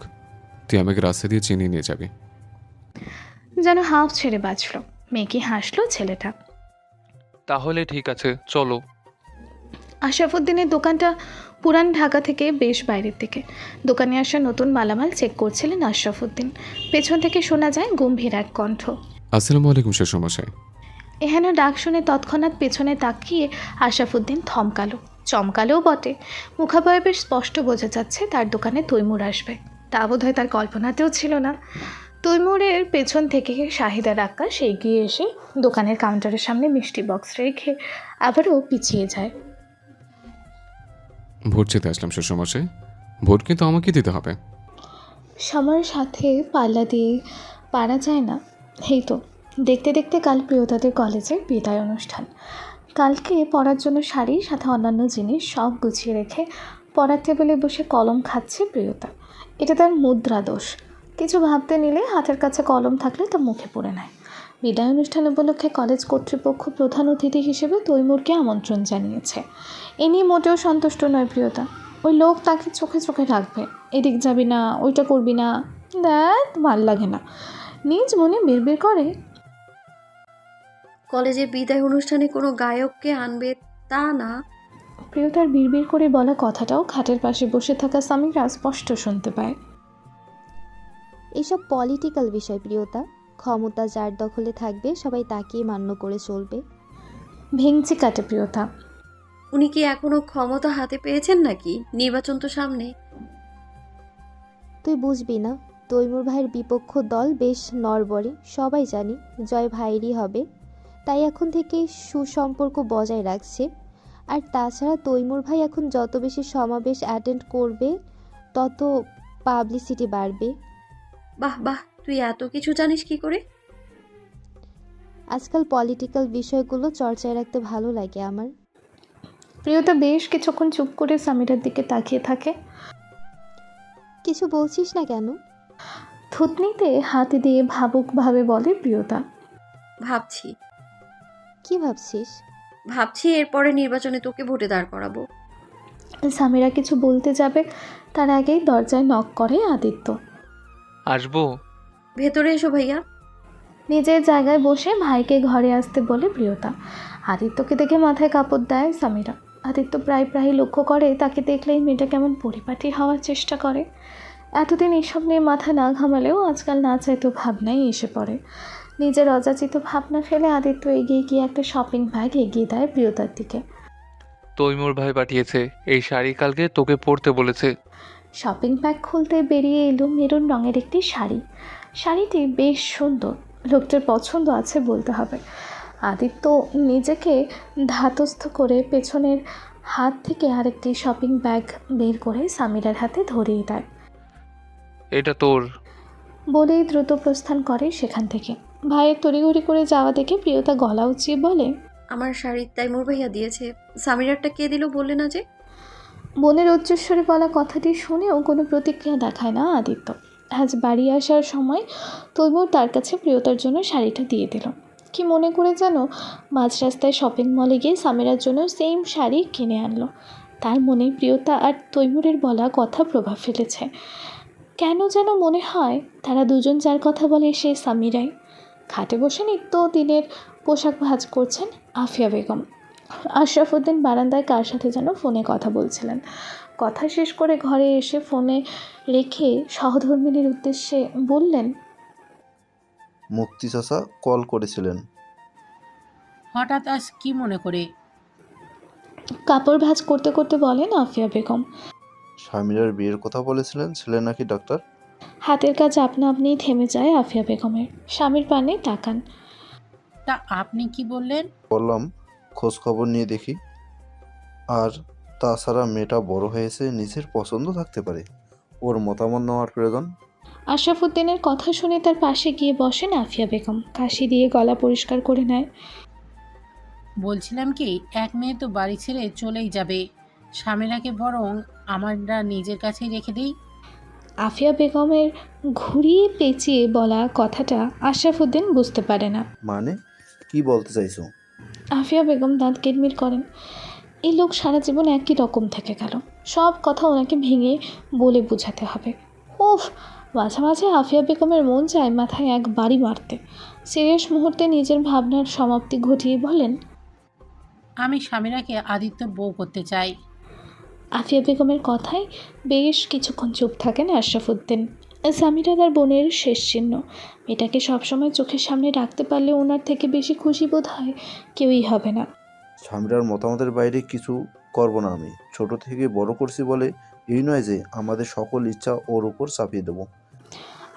তুই আমাকে রাস্তা দিয়ে চিনিয়ে নিয়ে যাবি। যেন হাফ ছেড়ে বাঁচল। মেয়েকে হাসলো ছেলেটা। তাহলে ঠিক আছে, চলো। আশরাফুদ্দিনের দোকানটা পুরান ঢাকা থেকে বেশ বাইরের দিকে। দোকানে আসা নতুন মালামাল চেক করছিলেন আশরাফুদ্দিন। পেছন থেকে শোনা যায় গম্ভীর এক কণ্ঠ, আসসালামু আলাইকুম শ্বশুরমশাই। এহেন ডাক শুনে তৎক্ষণাৎ পেছনে তাকিয়ে আশরাফুদ্দিন থমকালো, চমকালেও বটে। মুখাবয়ে বেশ স্পষ্ট বোঝা যাচ্ছে তার দোকানে তৈমুর আসবে। তা বোধহয় তার কল্পনাতেও ছিল না। তৈমুরের পেছন থেকে শাহিদা আক্কাস এগিয়ে এসে দোকানের কাউন্টারের সামনে মিষ্টি বক্স রেখে আবারও পিছিয়ে যায়। ভোট চেতে আসলাম শ্বশুরমশাই, ভোট কিন্তু আমাকে দিতে হবে। সময়ের সাথে পাল্লা দিয়ে পারা যায় না। এই তো দেখতে দেখতে কাল প্রিয়তাদের কলেজের বিদায় অনুষ্ঠান। কালকে পড়ার জন্য শাড়ি সাথে অন্যান্য জিনিস সব গুছিয়ে রেখে পড়ার টেবিলে বসে কলম খাচ্ছে প্রিয়তা। এটা তার মুদ্রা দোষ। কিছু ভাবতে নিলে হাতের কাছে কলম থাকলে তা মুখে পড়ে নেয়। বিদায় অনুষ্ঠান উপলক্ষে কলেজ কর্তৃপক্ষ প্রধান অতিথি হিসেবে তৈমুরকে আমন্ত্রণ জানিয়েছে। এ নিয়ে মোটেও সন্তুষ্ট নয় প্রিয়তা। ওই লোক তাকে চোখে চোখে রাখবে, এদিক যাবি না, ওইটা করবি না, দেখ ভাল লাগে না, নিজ মনে বের করে। কলেজে বিদায় অনুষ্ঠানে কোনো গায়ককে আনবে তা না। প্রিয়তার বিড়বিড় করে বলা কথাটাও খাটের পাশে বসে থাকা সামিরা স্পষ্ট শুনতে পায়। এইসব পলিটিক্যাল বিষয় প্রিয়তা, ক্ষমতা যার দখলে থাকবে সবাই তাকেই মান্য করে চলবে। ভেঙচি কাটে প্রিয়তা। উনি কি এখনো ক্ষমতা হাতে পেয়েছেন নাকি? নির্বাচন তো সামনে। তুই বুঝবি না, তৈমুর ভাইয়ের বিপক্ষ দল বেশ নড়বড়ে, সবাই জানি জয় ভাইয়েরই হবে। তাই এখন থেকেই সুসম্পর্ক বজায় রাখছে। আর তাছাড়া তৈমুর ভাই এখন যত বেশি সমাবেশ অ্যাটেন্ড করবে তত পাবলিসিটি বাড়বে। বাহ বাহ, তুই এত কিছু জানিস কি করে? আজকাল পলিটিক্যাল বিষয়গুলো চর্চায় রাখতে ভালো লাগে আমার। প্রিয়তা বেশ কিছুক্ষণ চুপ করে সামিরার দিকে তাকিয়ে থাকে। কিছু বলছিস না কেন? থুতনিতে হাত দিয়ে ভাবুকভাবে বলে প্রিয়তা। ভাবছি। কি ভাবছিস? ভাবছি এরপরে নির্বাচনে তোকে ভোটে দাঁড় করাবো। সামিরা কিছু বলতে যাবে তার আগেই দরজায় নক করে আদিত্য। আসবো? ভেতরে এসো ভাইয়া। নিজের জায়গায় বসে ভাইকে ঘরে আসতে বলে প্রিয়তা। আদিত্যকে দেখে মাথায় কাপড় দেয় সামিরা। আদিত্য প্রায় লক্ষ্য করে তাকে দেখলেই মেয়েটা কেমন পরিপাটি হওয়ার চেষ্টা করে। এতদিন এসব নিয়ে মাথা না ঘামালেও আজকাল না চাইতো ভাবনাই এসে পড়ে। নিজের অযাচিত ভাবনা ফেলে আদিত্য এগিয়ে গিয়ে একটা শপিং ব্যাগ এগিয়ে দেয় প্রিয়তার দিকে। তৈমুর ভাই পাঠিয়েছে, এই শাড়ি কালকে তোকে পরতে বলেছে। শপিং ব্যাগ খুলতে বেরিয়ে এলো মেরুন রঙের একটি শাড়ি। শাড়িটি বেশ সুন্দর, লোকটার পছন্দ আছে বলতে হবে। আদিত্য নিজেকে ধাতস্থ করে পেছনের হাত থেকে আরেকটি শপিং ব্যাগ বের করে সামিরার হাতে ধরিয়ে দেয়। এটা তোর। বলেই দ্রুত প্রস্থান করে সেখান থেকে। ভাইয়ের তড়িঘড়ি করে যাওয়া দেখে প্রিয়তা গলা উঁচিয়ে বলে, আমার শাড়ি তৈমুর ভাইয়া দিয়েছে। সামিরারটা কে দিল বললে না যে? বোনের উচ্চস্বরে বলা কথাটি শুনেও কোনো প্রতিক্রিয়া দেখায় না আদিত্য। আজ বাড়ি আসার সময় তৈমুর তার কাছে প্রিয়তার জন্য শাড়িটা দিয়ে দিল। কি মনে করে যেন মাঝ রাস্তায় শপিং মলে গিয়ে সামিরার জন্য সেম শাড়ি কিনে আনলো। তার মনে প্রিয়তা আর তৈমুরের বলা কথা প্রভাব ফেলেছে। কেন যেন মনে হয় তারা দুজন যার কথা বলে সে সামিরাই। খাটে বসে নিত্য দিনের পোশাক ভাঁজ করছেন আফিয়া বেগম। আশরাফ উদ্দিন বারান্দায় কার সাথে যেন ফোনে কথা বলছিলেন। কথা শেষ করে ঘরে এসে ফোনে রেখে সহধর্মিনীর উদ্দেশ্যে বললেন, মুক্তি চাচা কল করেছিলেন। হঠাৎ আজ কি মনে করে? কাপড় ভাঁজ করতে করতে বলেন আফিয়া বেগম। স্বামীরার বিয়ের কথা বলেছিলেন, ছেলে নাকি ডাক্তার? হাতের কাজ আপনা আপনিই থেমে যায় আফিয়া বেগমের। স্বামীর পানে তাকান। তা আপনি কি বললেন? বললাম খোঁজ খবর নিয়ে দেখি। আর তাছাড়া মেয়েটা বড় হয়েছে, নিজের পছন্দ থাকতে পারে, ওর মতামত নেওয়ার প্রয়োজন। আশরাফ উদ্দিনের কথা শুনে তার পাশে গিয়ে বসেন আফিয়া বেগম। কাশি দিয়ে গলা পরিষ্কার করে নেয়। বলছিলাম কি, এক মেয়ে তো বাড়ি ছেড়ে চলেই যাবে, স্বামীরাকে বরং আমরা নিজের কাছেই রেখে দিই। আফিয়া বেগমের ঘুরিয়ে পেঁচিয়ে বলা কথাটা আশরাফ উদ্দিন বুঝতে পারে না। মানে কি বলতে চাইছো? আফিয়া বেগম দাঁত কিরমির করেন। এই লোক সারা জীবন একই রকম থেকে গেল, সব কথা ওনাকে ভেঙে বলে বোঝাতে হবে। উফ, মাঝে মাঝে আফিয়া বেগমের মন চায় মাথায় এক বাড়ি মারতে। সিরিয়াস মুহূর্তে নিজের ভাবনার সমাপ্তি ঘটিয়ে বলেন, আমি স্বামীরাকে আদিত্যর বউ করতে চাই। আফিয়া বেগমের কথায় বেশ কিছুক্ষণ চুপ থাকেন আশরাফ উদ্দিন। সামিরা তার বোনের শেষ চিহ্ন। মেয়েটাকে সবসময় চোখের সামনে রাখতে পারলে ওনার থেকে বেশি খুশি বোধ হয় কেউই হবে না। স্বামীরার মতামতের বাইরে কিছু করব না আমি। ছোট থেকে বড় করছি বলে এই নয় যে আমাদের সকল ইচ্ছা ওর উপর চাপিয়ে দেবো।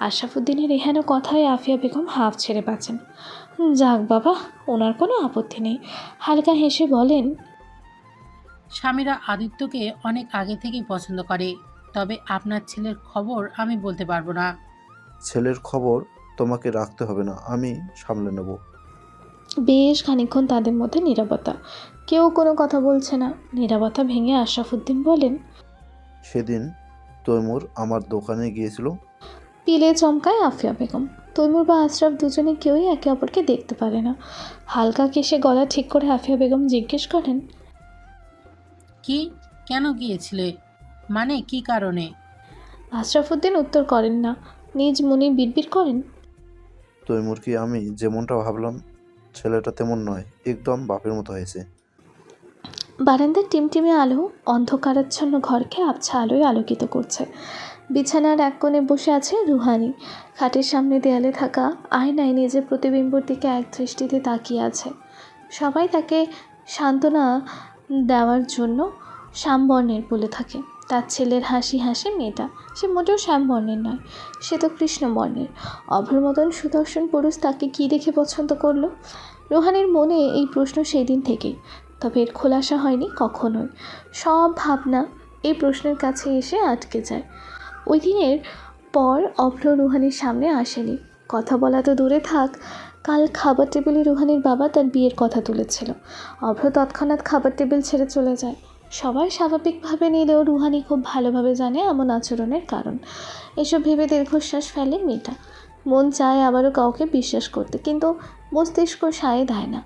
আশরাফ উদ্দিনের এহেন কথায় আফিয়া বেগম হাফ ছেড়ে বাঁচেন। যাক বাবা, ওনার কোনো আপত্তি নেই। হালকা হেসে বলেন, স্বামীরা আদিত্যকে অনেক আগে থেকেই পছন্দ করে, তবে আপনার ছেলের খবর আমি বলতে পারবো না। ছেলের খবর তোমাকে রাখতে হবে না, আমি সামলে নেব। বেশ খানিকক্ষণ তাদের মধ্যে নীরবতা। কেউ কোনো কথা বলছে না। নীরবতা ভেঙে আশরাফ উদ্দিন বলেন, সেদিন তৈমুর আমার দোকানে গিয়েছিল। পিলে চমকায় আফিয়া বেগম। তৈমুর বা আশরাফ দুজনে কেউই একে অপরকে দেখতে পারে না। হালকা কেশে গলা ঠিক করে আফিয়া বেগম জিজ্ঞেস করেন, কি, কেন গিয়েছিলে? মানে কি কারণে? আশরাফ উদ্দিন উত্তর করেন না, নিজ মনে বিড়বিড় করেন, তৈমুরকে আমি যেমনটা ভাবলাম ছেলেটা তেমন নয়, একদম বাপের মতো হয়েছে। বারান্দার টিমটিমে আলো অন্ধকারাচ্ছন্ন ঘরকে আবছা আলোয় আলোকিত করছে। বিছানার এক কোণে বসে আছে রুহানি। খাটের সামনে দেয়ালে থাকা আয়নায় নিজের প্রতিবিম্বর দিকে এক দৃষ্টিতে তাকিয়ে আছে। সবাই তাকে সান্ত্বনা দেওয়ার জন্য শ্যামবর্ণের বলে থাকে। তার ছেলের হাসি হাসি মেয়েটা, সে মোটেও শ্যামবর্ণের নয়, সে তো কৃষ্ণবর্ণের। অভ্র মতন সুদর্শন পুরুষ তাকে কী দেখে পছন্দ করলো? রুহানির মনে এই প্রশ্ন সেই দিন থেকেই। তবে এর খোলাসা হয়নি কখনোই। সব ভাবনা এই প্রশ্নের কাছে এসে আটকে যায়। ওই দিনের পর অভ্র রুহানির সামনে আসেনি। কথা বলা তো দূরে থাক, কাল খাবার টেবিলে রুহানির বাবা তার বিয়ের কথা তুলেছিল। অভ্র তৎক্ষণাৎ খাবার টেবিল ছেড়ে চলে যায়। সবাই স্বাভাবিকভাবে নিলেও রুহানি খুব ভালোভাবে জানে এমন আচরণের কারণ। এসব ভেবে দীর্ঘশ্বাস ফেলে মেয়েটা। মন চায় আবারও কাউকে বিশ্বাস করতে, কিন্তু মস্তিষ্ক সায় দেয় না।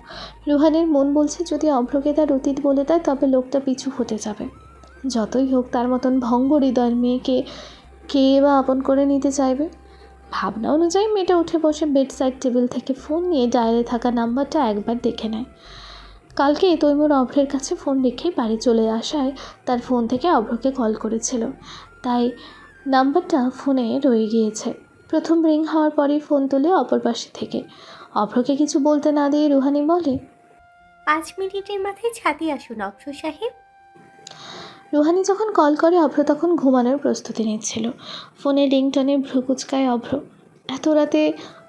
রুহানির মন বলছে যদি অভ্রকে তার অতীত বলে দেয় তবে লোকটা পিছু হটে যাবে। যতই হোক তার মতন ভঙ্গ হৃদয়ের মেয়েকে কে বা আপন করে নিতে চাইবে। ভাবনা অনুযায়ী মেয়েটা উঠে বসে বেড সাইড টেবিল থেকে ফোন নিয়ে ডায়ালে থাকা নাম্বারটা একবার দেখে নেয়। কালকে তৈমুর অভ্রের কাছে ফোন রেখেই বাড়ি চলে আসায় তার ফোন থেকে অভ্রকে কল করেছিল, তাই নাম্বারটা ফোনে রয়ে গিয়েছে। প্রথম রিং হওয়ার পরেই ফোন তোলে অপর পাশে থেকে। অভ্রকে কিছু বলতে না দিয়ে রুহানি বলে, 5 মিনিটের মাথায় ছাদে আসুন অভ্র সাহেব। রুহানি যখন কল করে অভ্র তখন ঘুমানোর প্রস্তুতি নিচ্ছিল। ফোনে রিংটনে ভ্রু কুচকায় অভ্র। এত রাতে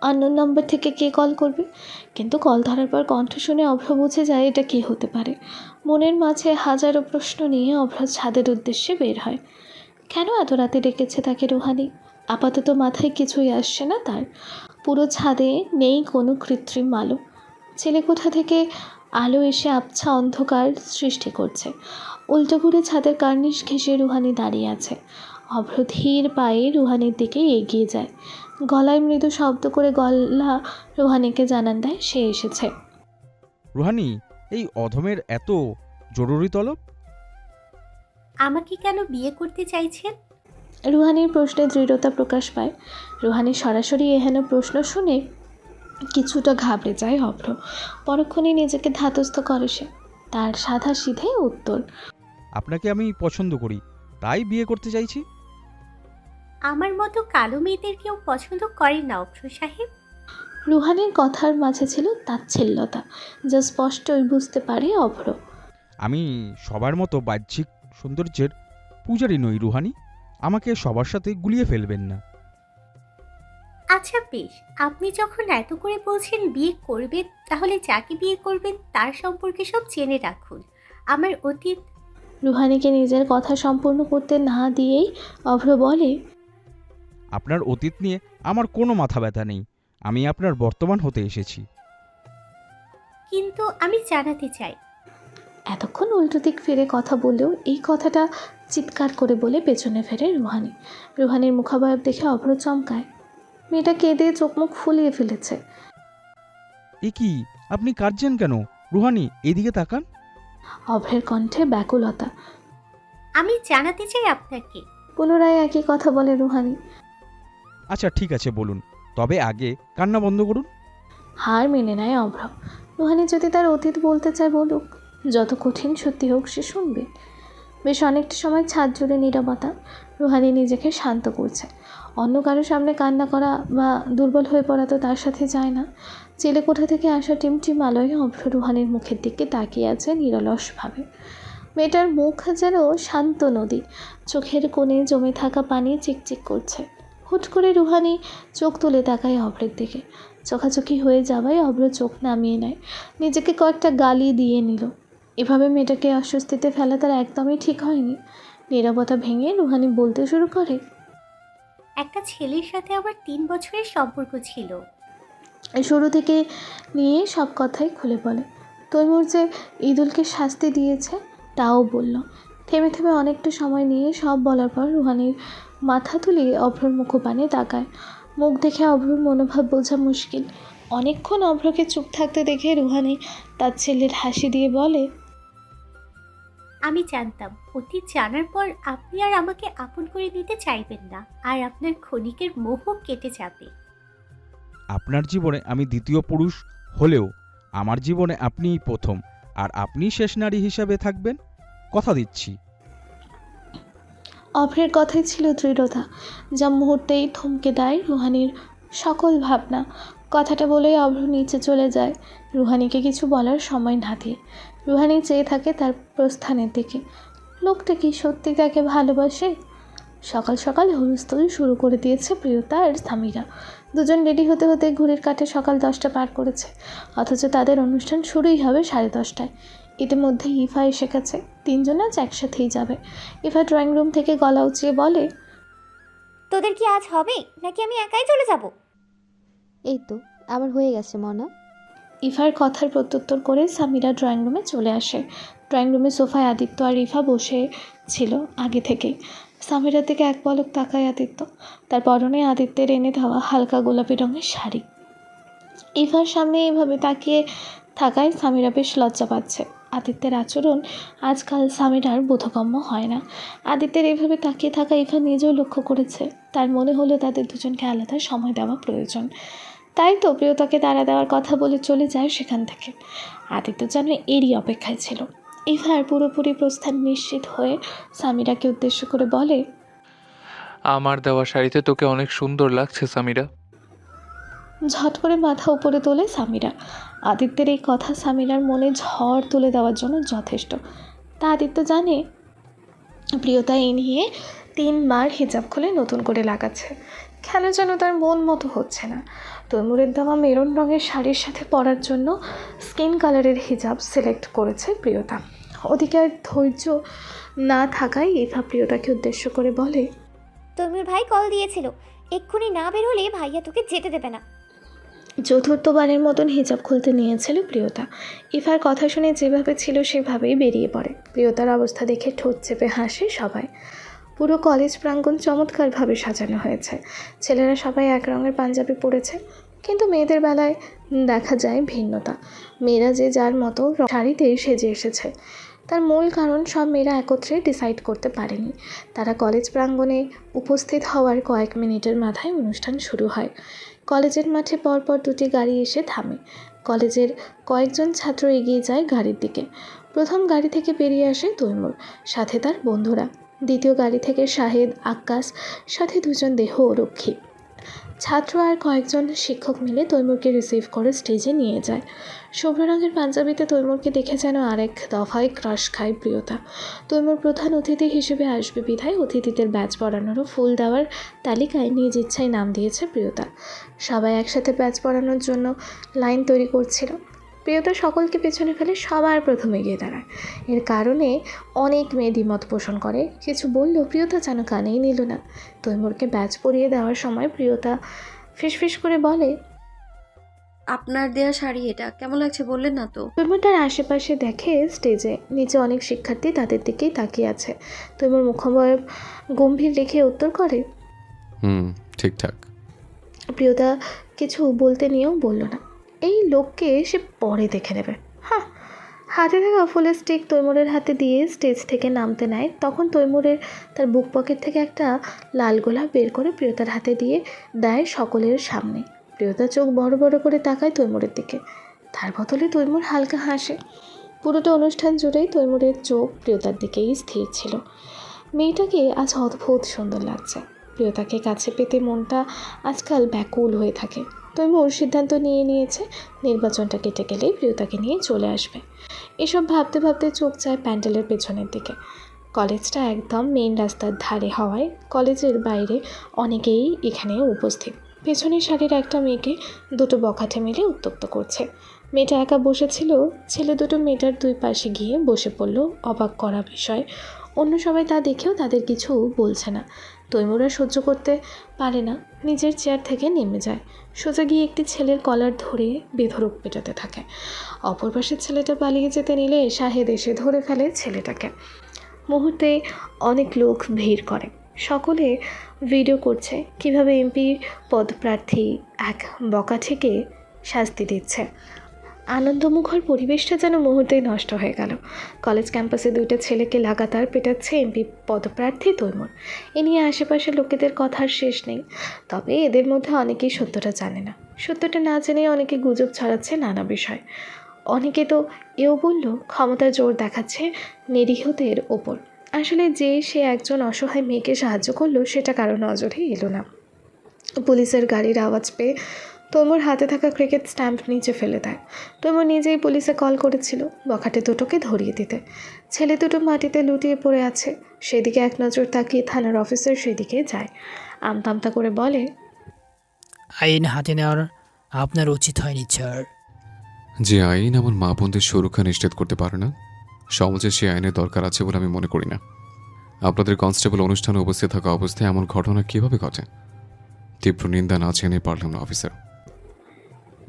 আননোন নাম্বার থেকে কে কল করবে? কিন্তু কল ধরার পর কণ্ঠ শুনে অভ্র বুঝে যায় এটা কে হতে পারে। মনের মাঝে হাজারো প্রশ্ন নিয়ে অভ্র ছাদের উদ্দেশ্যে বের হয়। কেন এত রাতে ডেকেছে তাকে রুহানি? আপাতত মাথায় কিছুই আসছে না তার। পুরো ছাদে নেই কোনো কৃত্রিম আলো। ছেলে কোঠা থেকে আলো এসে আবছা অন্ধকার সৃষ্টি করছে। উল্টো ঘুরে ছাদের কার্নিশ ঘেঁষে রুহানি দাঁড়িয়ে আছে। অভ্র ধীর পায়ে রুহানির দিকে এগিয়ে যায়। গলায় মৃদু শব্দ করে গলা রুহানিকে জানান দেয় সে এসেছে। রুহানি, এই অধমের এত জরুরি তলব? আমাকে কেন বিয়ে করতে চাইছেন? রুহানির প্রশ্নে দৃঢ়তা প্রকাশ পায়। রুহানি সরাসরি এহেন প্রশ্ন শুনে কিছুটা ঘাবড়ে যায় অভ্র। পরক্ষণে নিজেকে ধাতস্থ করে সে। তার সাদা সিধে উত্তর, আপনাকে আমি পছন্দ করি, তাই বিয়ে করতে চাইছি। আমার মতো কালো মেয়েদের কেউ পছন্দ করে না অভ্র সাহেব। রুহানির কথার মাঝে ছিল তাচ্ছিল্যতা, যা স্পষ্টই বুঝতে পারে অভ্র। আমি সবার মতো বাহ্যিক সৌন্দর্যের পূজারি নই রুহানি, আমাকে সবার সাথে গুলিয়ে ফেলবেন না। আচ্ছা বেশ, আপনি যখন এত করে বলছেন বিয়ে করবেন, তাহলে যাকে বিয়ে করবেন তার সম্পর্কে সব জেনে রাখুন। আমার অতীত। রুহানিকে নিজের কথা সম্পূর্ণ করতে না দিয়েই অভ্র বলে, আপনার অতীত নিয়ে আমার কোনো মাথা ব্যথা নেই, আমি আপনার বর্তমান হতে এসেছি। কিন্তু আমি জানাতে চাই। এতক্ষণ উল্টো দিক ফিরে কথা বললেও এই কথাটা চিৎকার করে বলে পেছনে ফেরে রুহানি। রুহানির মুখাবয়ব দেখে অভ্র চমকায়। মেয়েটা কেঁদে চোখ মুখ ফুলিয়ে ফেলেছে। এ কি, আপনি কাঁদছেন কেন? রুহানি, এদিকে তাকান। অভ্রের কণ্ঠে ব্যাকুলতা। আমি জানাতে চাই আপনাকে। পুনরায় একই কথা বলে রুহানি। আচ্ছা ঠিক আছে বলুন, তবে আগে কান্না বন্ধ করুন। হার মেনে নেয় অভ্র। রুহানি যদি তার অতীত বলতে চায় বলুক, যত কঠিন সত্যি হোক সে শুনবে। বেশ অনেকটা সময় ছাদ জুড়ে নীরবতা। রুহানি নিজেকে শান্ত করছে। অন্য কারো সামনে কান্না করা বা দুর্বল হয়ে পড়া তো তার সাথে যায় না। ছেলে কোঠা থেকে আসা টিমটিম আলোয় অভ্র রুহানির মুখের দিকে তাকিয়ে আছে নিরলসভাবে। মেয়েটার মুখ যেন শান্ত নদী, চোখের কোণে জমে থাকা পানি চিকচিক করছে। হুট করে রুহানি চোখ তুলে তাকায় অভ্রের দিকে। চোখাচোখি হয়ে যাওয়ায় অভ্র চোখ নামিয়ে নেয়। নিজেকে কয়েকটা গালি দিয়ে নিল। এভাবে মেয়েটাকে অস্বস্তিতে ফেলা তার একদমই ঠিক হয়নি। নীরবতা ভেঙে রুহানি বলতে শুরু করে, একটা ছেলের সাথে আমার 3 বছরের সম্পর্ক ছিল। শুরু থেকে নিয়ে সব কথাই খুলে বলে। তৈমুর যে ঈদুলকে শাস্তি দিয়েছে তাও বলল। থেমে থেমে অনেকটা সময় নিয়ে সব বলার পর রুহানির মাথা তুলে অভ্রর মুখপানে তাকায়। মুখ দেখে অভ্রর মনোভাব বোঝা মুশকিল। অনেকক্ষণ অভ্রকে চুপ থাকতে দেখে রুহানি তার ছেলের হাসি দিয়ে বলে, আমি জানতাম অতীত জানার পর আপনি আর আমাকে আপন করে নিতে চাইবেন না, আর আপনার ক্ষণিকের মোহ কেটে যাবে। আপনার জীবনে আমি দ্বিতীয় পুরুষ হলেও আমার জীবনে আপনিই প্রথম, আর আপনিই শেষ নারী হিসাবে থাকবেন, কথা দিচ্ছি। অভ্রের কথাই ছিল দৃঢ়তা, যা মুহূর্তেই থমকে দেয় রুহানির সকল ভাবনা। কথাটা বলেই অভ্র নিচে চলে যায়, রুহানিকে কিছু বলার সময় না দিয়ে। রুহানি চেয়ে থাকে তার প্রস্থানের দিকে। লোকটা কি সত্যি তাকে ভালোবাসে? সকাল সকাল হুলস্থুল শুরু করে দিয়েছে প্রিয়তা আর স্বামীরা। দুজন রেডি হতে হতে ঘড়ির কাঁটে সকাল 10টা পার করেছে, অথচ তাদের অনুষ্ঠান শুরুই হবে 10:30টায়। ইতিমধ্যে ইফা এসে গেছে, তিনজন আজ একসাথেই যাবে। ইফা ড্রয়িং রুম থেকে গলা উঁচিয়ে বলে, তোদের কি আজ হবে নাকি আমি একাই চলে যাব? এই তো আমার হয়ে গেছে মনা। ইফার কথার প্রত্যুত্তর করে সামিরা ড্রয়িং রুমে চলে আসে। ড্রয়িং রুমে সোফায় আদিত্য আর ইফা বসে ছিল আগে থেকেই। সামিরার দিকে এক পলক তাকায় আদিত্য। তার পরনে আদিত্যের এনে দেওয়া হালকা গোলাপি রঙের শাড়ি। ইফার সামনে এইভাবে তাকিয়ে থাকায় সামিরা বেশ লজ্জা পাচ্ছে। আদিত্যের আচরণ আজকাল সামিরার বোধগম্য হয় না। আদিত্যের এইভাবে তাকিয়ে থাকা ইফা নিজেও লক্ষ্য করেছে। তার মনে হলো তাদের দুজনকে আলাদা সময় দেওয়া প্রয়োজন। তাই তো প্রিয়তাকে তাড়া দেওয়ার কথা বলে চলে যায় সেখান থেকে। আদিত্য যেন এরই অপেক্ষায় ছিল। ইফার পুরোপুরি প্রস্থান নিশ্চিত হয়ে সামিরাকে উদ্দেশ্য করে বলে, আমার দেওয়া শাড়িতে তোকে অনেক সুন্দর লাগছে সামিরা। ঝট করে মাথা উপরে তোলে সামিরা। আদিত্যের এই কথা সামিরার মনে ঝড় তুলে দেওয়ার জন্য যথেষ্ট। তা আদিত্য জানে প্রিয়তা এই নিয়ে 3 বার হিজাব খুলে নতুন করে লাগাচ্ছে। কেন যেন তার মন মতো হচ্ছে না। তৈমুরের দেওয়া মেরুন রঙের শাড়ির সাথে পরার জন্য স্কিন কালারের হিজাব সিলেক্ট করেছে প্রিয়তা। ওদিকে আর ধৈর্য না থাকায় ইফা প্রিয়তাকে উদ্দেশ্য করে বলে, তমির ভাই কল দিয়েছিল, এক্ষুনি না বের হলে ভাইয়া তোকে যেতে দেবে না। চতুর্থবারের মতন হিজাব খুলতে নিয়েছিল প্রিয়তা। ইফার কথা শুনে যেভাবে ছিল সেভাবেই বেরিয়ে পড়ে। প্রিয়তার অবস্থা দেখে ঠোঁট চেপে হাসে সবাই। পুরো কলেজ প্রাঙ্গণ চমৎকারভাবে সাজানো হয়েছে। ছেলেরা সবাই এক রঙের পাঞ্জাবি পরেছে, কিন্তু মেয়েদের বেলায় দেখা যায় ভিন্নতা। মেয়েরা যে যার মতো শাড়িতেই সেজে এসেছে। তার মূল কারণ সব মেয়েরা একত্রে ডিসাইড করতে পারেনি। তারা কলেজ প্রাঙ্গণে উপস্থিত হওয়ার কয়েক মিনিটের মাথায় অনুষ্ঠান শুরু হয়। কলেজের মাঠে পরপর 2টি গাড়ি এসে থামে। কলেজের কয়েকজন ছাত্র এগিয়ে যায় গাড়ির দিকে। প্রথম গাড়ি থেকে বেরিয়ে আসে তৈমুর, সাথে তার বন্ধুরা। দ্বিতীয় গাড়ি থেকে শাহেদ, আক্কাস, সাথে 2জন দেহরক্ষী। ছাত্র আর কয়েকজন শিক্ষক মিলে তৈমুরকে রিসিভ করে স্টেজে নিয়ে যায়। শুভ্র রঙের পাঞ্জাবিতে তৈমুরকে দেখে যেন আরেক দফায় ক্রাশ খায় প্রিয়তা। তৈমুর প্রধান অতিথি হিসেবে আসবে বিধায় অতিথিদের ব্যাচ পরানোরও ফুল দেওয়ার তালিকায় নিজ ইচ্ছায় নাম দিয়েছে প্রিয়তা। সবাই একসাথে ব্যাচ পরানোর জন্য লাইন তৈরি করছিল। প্রিয়তা সকলকে পেছনে ফেলে সবার প্রথমে গিয়ে দাঁড়ায়। এর কারণে অনেক মেয়ে দ্বিমত পোষণ করে। কিছু বললেও প্রিয়তা যেন কানেই নিল না। তৈমুরকে ব্যাচ পরিয়ে দেওয়ার সময় প্রিয়তা ফিসফিস করে বলে, আপনার দেয়া শাড়ি এটা কেমন লাগছে বললেন না তো? তৈমুর তার আশেপাশে দেখে স্টেজে নিচে অনেক শিক্ষার্থী তাদের দিকেই তাকিয়ে আছে। তৈমুর মুখবয়ব গম্ভীর রেখে উত্তর করে, ঠিকঠাক। প্রিয়তা কিছু বলতে নিয়েও বলল না। এই লোককে সে পরে দেখে নেবে। হ্যাঁ, হাতে থাকা ফুলের স্টিক তৈমুরের হাতে দিয়ে স্টেজ থেকে নামতে নেয়। তখন তৈমুরের তার বুক পকেট থেকে একটা লাল গোলাপ বের করে প্রিয়তার হাতে দিয়ে দেয় সকলের সামনে। প্রিয়তা চোখ বড় বড় করে তাকায় তৈমুরের দিকে। তার বদলে তৈমুর হালকা হাসে। পুরোটা অনুষ্ঠান জুড়েই তৈমুরের চোখ প্রিয়তার দিকেই স্থির ছিল। মেয়েটাকে আজ অদ্ভুত সুন্দর লাগছে। প্রিয়তাকে কাছে পেতে মনটা আজকাল ব্যাকুল হয়ে থাকে। তৈমুর সিদ্ধান্ত নিয়েছে নির্বাচনটা কেটে গেলেই প্রিয়তাকে নিয়ে চলে আসবে। এসব ভাবতে ভাবতে চোখ যায় প্যান্ডেলের পেছনের দিকে। কলেজটা একদম মেইন রাস্তার ধারে হওয়ায় কলেজের বাইরে অনেকেই এখানে উপস্থিত। পেছনের সারির একটা মেয়েকে 2টো বখাটে মিলে উত্তপ্ত করছে। মেয়েটা একা বসেছিল। ছেলে 2টো মেয়েটার 2 পাশে গিয়ে বসে পড়ল। অবাক করা বিষয়, অন্য সবাই তা দেখেও তাদের কিছু বলছে না। তৈমুরা সহ্য করতে পারে না, নিজের চেয়ার থেকে নেমে যায়। সোজা গিয়ে একটি ছেলের কলার ধরে বেধড়ক পেটাতে থাকে। অপর পাশের ছেলেটা পালিয়ে যেতে নিলে শাহেদ এসে ধরে ফেলে ছেলেটাকে। মুহূর্তে অনেক লোক ভিড় করে। সকলে ভিডিও করছে কিভাবে এমপি পদপ্রার্থী এক বখাটেকে শাস্তি দিচ্ছে। আনন্দমুখর পরিবেশটা যেন মুহূর্তেই নষ্ট হয়ে গেল। কলেজ ক্যাম্পাসে 2টা ছেলেকে লাগাতার পেটাচ্ছে এমপি পদপ্রার্থী তৈমুর। এ নিয়ে আশেপাশের লোকেদের কথার শেষ নেই। তবে এদের মধ্যে অনেকেই সত্যটা জানে না। সত্যটা না জেনে অনেকে গুজব ছড়াচ্ছে নানা বিষয়। অনেকে তো এও বলল ক্ষমতার জোর দেখাচ্ছে নিরীহদের ওপর। আসলে সে একজন অসহায় মেয়েকে সাহায্য করলো সেটা কারো নজরে এলো না। পুলিশের গাড়ির আওয়াজ পেয়ে তৈমুর হাতে থাকা ক্রিকেট স্ট্যাম্প নিচে ফেলে দেয়। তৈমুর নিজেই পুলিশে কল করেছিল বখাটে 2টোকে ধরিয়ে দিতে। ছেলে 2টো মাটিতে লুটিয়ে পড়ে আছে। সেদিকে এক নজর তাকিয়ে থানার অফিসার সেদিকে যায়। আমতা করে বলে, আইন হাতে নেওয়ার আপনার উচিত হয়নি স্যার। যে আইন আমার মা বোনদের সুরক্ষা নিশ্চিত করতে পারে না, সমাজে সে আইনের দরকার আছে বলে আমি মনে করি না। আপনাদের কনস্টেবল অনুষ্ঠানে উপস্থিত থাকা অবস্থায় এমন ঘটনা কিভাবে ঘটে? তীব্র নিন্দা না জেনে পারলাম না অফিসার।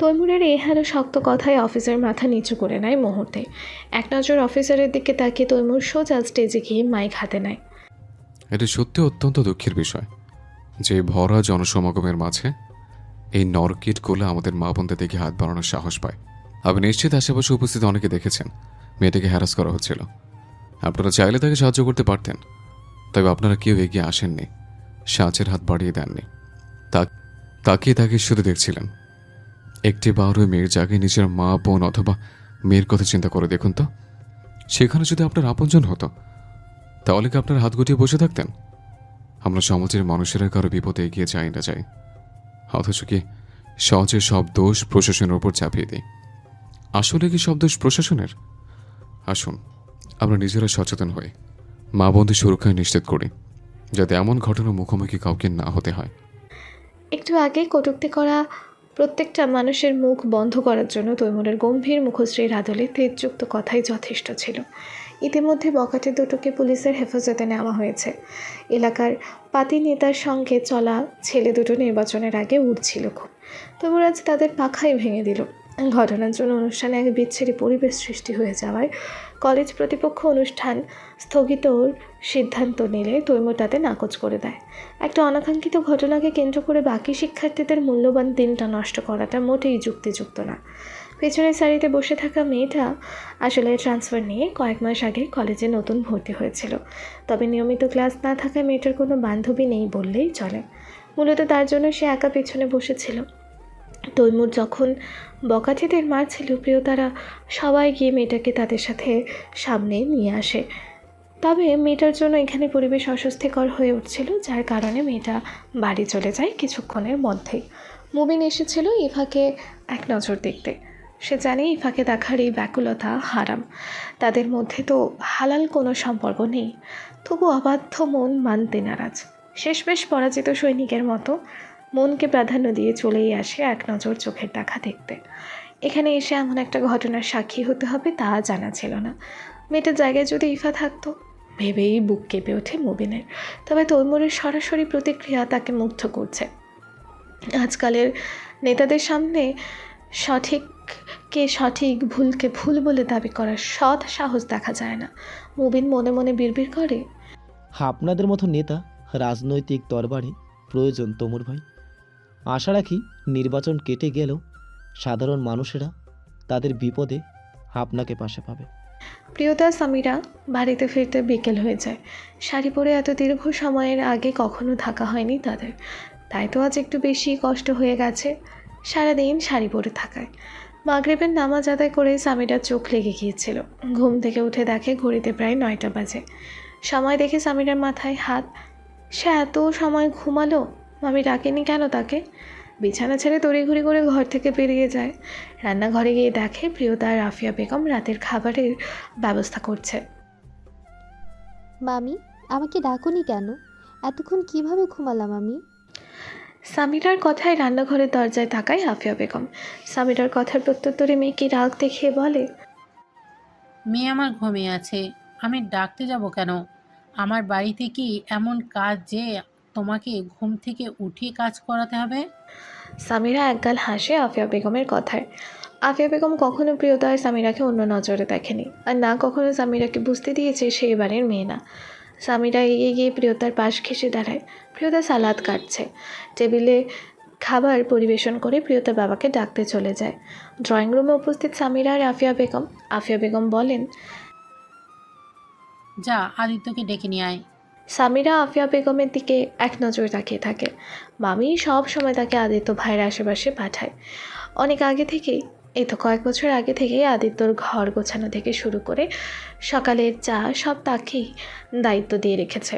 তৈমুরের এই হেন শক্ত কথায় অফিসার মাথা নিচু করে নেয় মুহূর্তে। এক নজর অফিসারের দিকে তাকিয়ে তৈমুর সোজা স্টেজে গিয়ে মাইক হাতে নেয়। এটি সত্যি অত্যন্ত দুঃখের বিষয় যে ভরা জনসমাগমের মাঝে এই নরকিট গোলা আমাদের মা বোনদের দেখে হাত বাড়ানোর সাহস পায়। আপনি নিশ্চিত আশেপাশে উপস্থিত অনেকে দেখেছেন মেয়েটাকে হ্যারাস করা হচ্ছিল। আপনারা চাইলে তাকে সাহায্য করতে পারতেন, তবে আপনারা কেউ এগিয়ে আসেননি, সাহায্যের হাত বাড়িয়ে দেননি। তাকে শুধু দেখছিলেন। একটি বার ওই মেয়ের জায়গায় নিজের মা বোন অথবা মেয়ের কথা চিন্তা করে দেখুন তো, সেখানে যদি আপনার আপনজন হতো তাহলে কি আপনার হাত গুটিয়ে বসে থাকতেন? আমরা সমাজের মানুষেরা কারো বিপদে এগিয়ে যাই না যাই, অথচ কি সহজে সব দোষ প্রশাসনের ওপর চাপিয়ে দিই। আসলে কি সব দোষ প্রশাসনের? আসুন আমরা নিজেরা সচেতন হই, মা বোনদের সুরক্ষা নিশ্চিত করি, যাতে এমন ঘটনার মুখোমুখি কাউকে না হতে হয়। একটু আগে কটূক্তি করা প্রত্যেকটা মানুষের মুখ বন্ধ করার জন্য তৈমুরের গম্ভীর মুখশ্রীর আদলে তেজযুক্ত কথাই যথেষ্ট ছিল। ইতিমধ্যে বখাটে দুটোকে পুলিশের হেফাজতে নেওয়া হয়েছে। এলাকার পাতি নেতার সঙ্গে চলা ছেলে দুটো নির্বাচনের আগে উঠছিল খুব। তৈমুর আজ তাদের পাখাই ভেঙে দিল। ঘটনার জন্য অনুষ্ঠানে এক বিচ্ছিরি পরিবেশ সৃষ্টি হয়ে যাওয়ায় কলেজ প্রতিপক্ষ অনুষ্ঠান স্থগিতর সিদ্ধান্ত নিলে তৈমুর তাতে নাকচ করে দেয়। একটা অনাকাঙ্ক্ষিত ঘটনাকে কেন্দ্র করে বাকি শিক্ষার্থীদের মূল্যবান দিনটা নষ্ট করাটা মোটেই যুক্তিযুক্ত না। পেছনের সারিতে বসে থাকা মেয়েটা আসলে ট্রান্সফার নিয়ে কয়েক মাস আগে কলেজে নতুন ভর্তি হয়েছিল। তবে নিয়মিত ক্লাস না থাকায় মেয়েটার কোনো বান্ধবী নেই বললেই চলে। মূলত তার জন্য সে একা পেছনে বসেছিল। তৈমুর যখন বকাঠেদের মারছিল, প্রিয়তারা সবাই গিয়ে মেয়েটাকে তাদের সাথে সামনে নিয়ে আসে। তবে মেয়েটার জন্য এখানে পরিবেশ অস্বস্তিকর হয়ে উঠছিল, যার কারণে মেয়েটা বাড়ি চলে যায় কিছুক্ষণের মধ্যেই। মুবিন এসেছিল ইফাকে এক নজর দেখতে। সে জানে ইফাকে দেখার এই ব্যাকুলতা হারাম। তাদের মধ্যে তো হালাল কোনো সম্পর্ক নেই, তবু অবাধ্য মন মানতে নারাজ। শেষমেশ পরাজিত সৈনিকের মতো মনকে প্রাধান্য দিয়ে চলেই আসে এক নজর চোখের দেখা দেখতে। এখানে এসে এমন একটা ঘটনার সাক্ষী হতে হবে তা জানা ছিল না। মেয়েটার জায়গায় যদি ইফা থাকতো ভেবেই বুক কেঁপে ওঠে মুবিনের। তবে তৈমুরের সরাসরি প্রতিক্রিয়া তাকে মুগ্ধ করছে। আজকালের নেতাদের সামনে সঠিককে সঠিক, ভুলকে ভুল বলে দাবি করার সৎ সাহস দেখা যায় না। মুবিন মনে মনে বিড়বিড় করে, আপনাদের মতো নেতা রাজনৈতিক দরবারে প্রয়োজন তমুর ভাই। আশা রাখি নির্বাচন কেটে গেলেও সাধারণ মানুষেরা তাদের বিপদে আপনাকে পাশে পাবে। প্রিয়তা সামিরা বাড়িতে ফিরতে বিকেল হয়ে যায়। শাড়ি পরে এত দীর্ঘ সময়ের আগে কখনো থাকা হয়নি তাদের, তাই তো আজ একটু বেশি কষ্ট হয়ে গেছে সারাদিন শাড়ি পরে থাকায়। মাগরিবের নামাজ আদায় করে সামিরার চোখ লেগে গিয়েছিল। ঘুম থেকে উঠে দেখে ঘড়িতে প্রায় 9টা বাজে। সময় দেখে সামিরার মাথায় হাত। সে এত সময় ঘুমালো, মামি ডাকেনি কেন তাকে? বিছানা ছেড়ে তড়িঘড়ি করে ঘর থেকে বেরিয়ে যায়। রান্নাঘরে গিয়ে দেখে প্রিয়তা আর রাফিয়া বেগম রাতের খাবারের ব্যবস্থা করছে। মামি, আমাকে ডাকুনি কেন? এতক্ষণ কিভাবে ঘুমালাম আমি? সামিরার কথায় রান্নাঘরের দরজায় তাকায় আফিয়া বেগম। সামিরার কথার প্রত্যুত্তরে মেয়েকে রাগ দেখিয়ে বলে, মেয়ে আমার ঘুমিয়ে আছে, আমি ডাকতে যাব কেন? আমার বাড়িতে কি এমন কাজ যে তোমাকে ঘুম থেকে উঠিয়ে কাজ করাতে হবে? সামিরা একগাল হাসে আফিয়া বেগমের কথায়। আফিয়া বেগম কখনো প্রিয়তা আর সামিরাকে অন্য নজরে দেখেনি, আর না কখনো সামিরাকে বুঝতে দিয়েছে সে এবারের মেয়ে না। সামিরা এগিয়ে গিয়ে প্রিয়তার পাশ ঘেঁষে দাঁড়ায়। প্রিয়তা সালাদ কাটছে। টেবিলে খাবার পরিবেশন করে প্রিয়তার বাবাকে ডাকতে চলে যায়। ড্রয়িং রুমে উপস্থিত সামিরা আর আফিয়া বেগম। আফিয়া বেগম বলেন, যা আদিত্যকে ডেকে নিয়ে আয়। সামিরা আফিয়া বেগমের দিকে এক নজর তাকিয়ে থাকে। মামি সব সময় তাকে আদিত্য ভাইয়ের আশেপাশে পাঠায়। অনেক আগে থেকেই, এই তো কয়েক বছর আগে থেকেই আদিত্যর ঘর গোছানো থেকে শুরু করে সকালের চা সব তাকেই দায়িত্ব দিয়ে রেখেছে।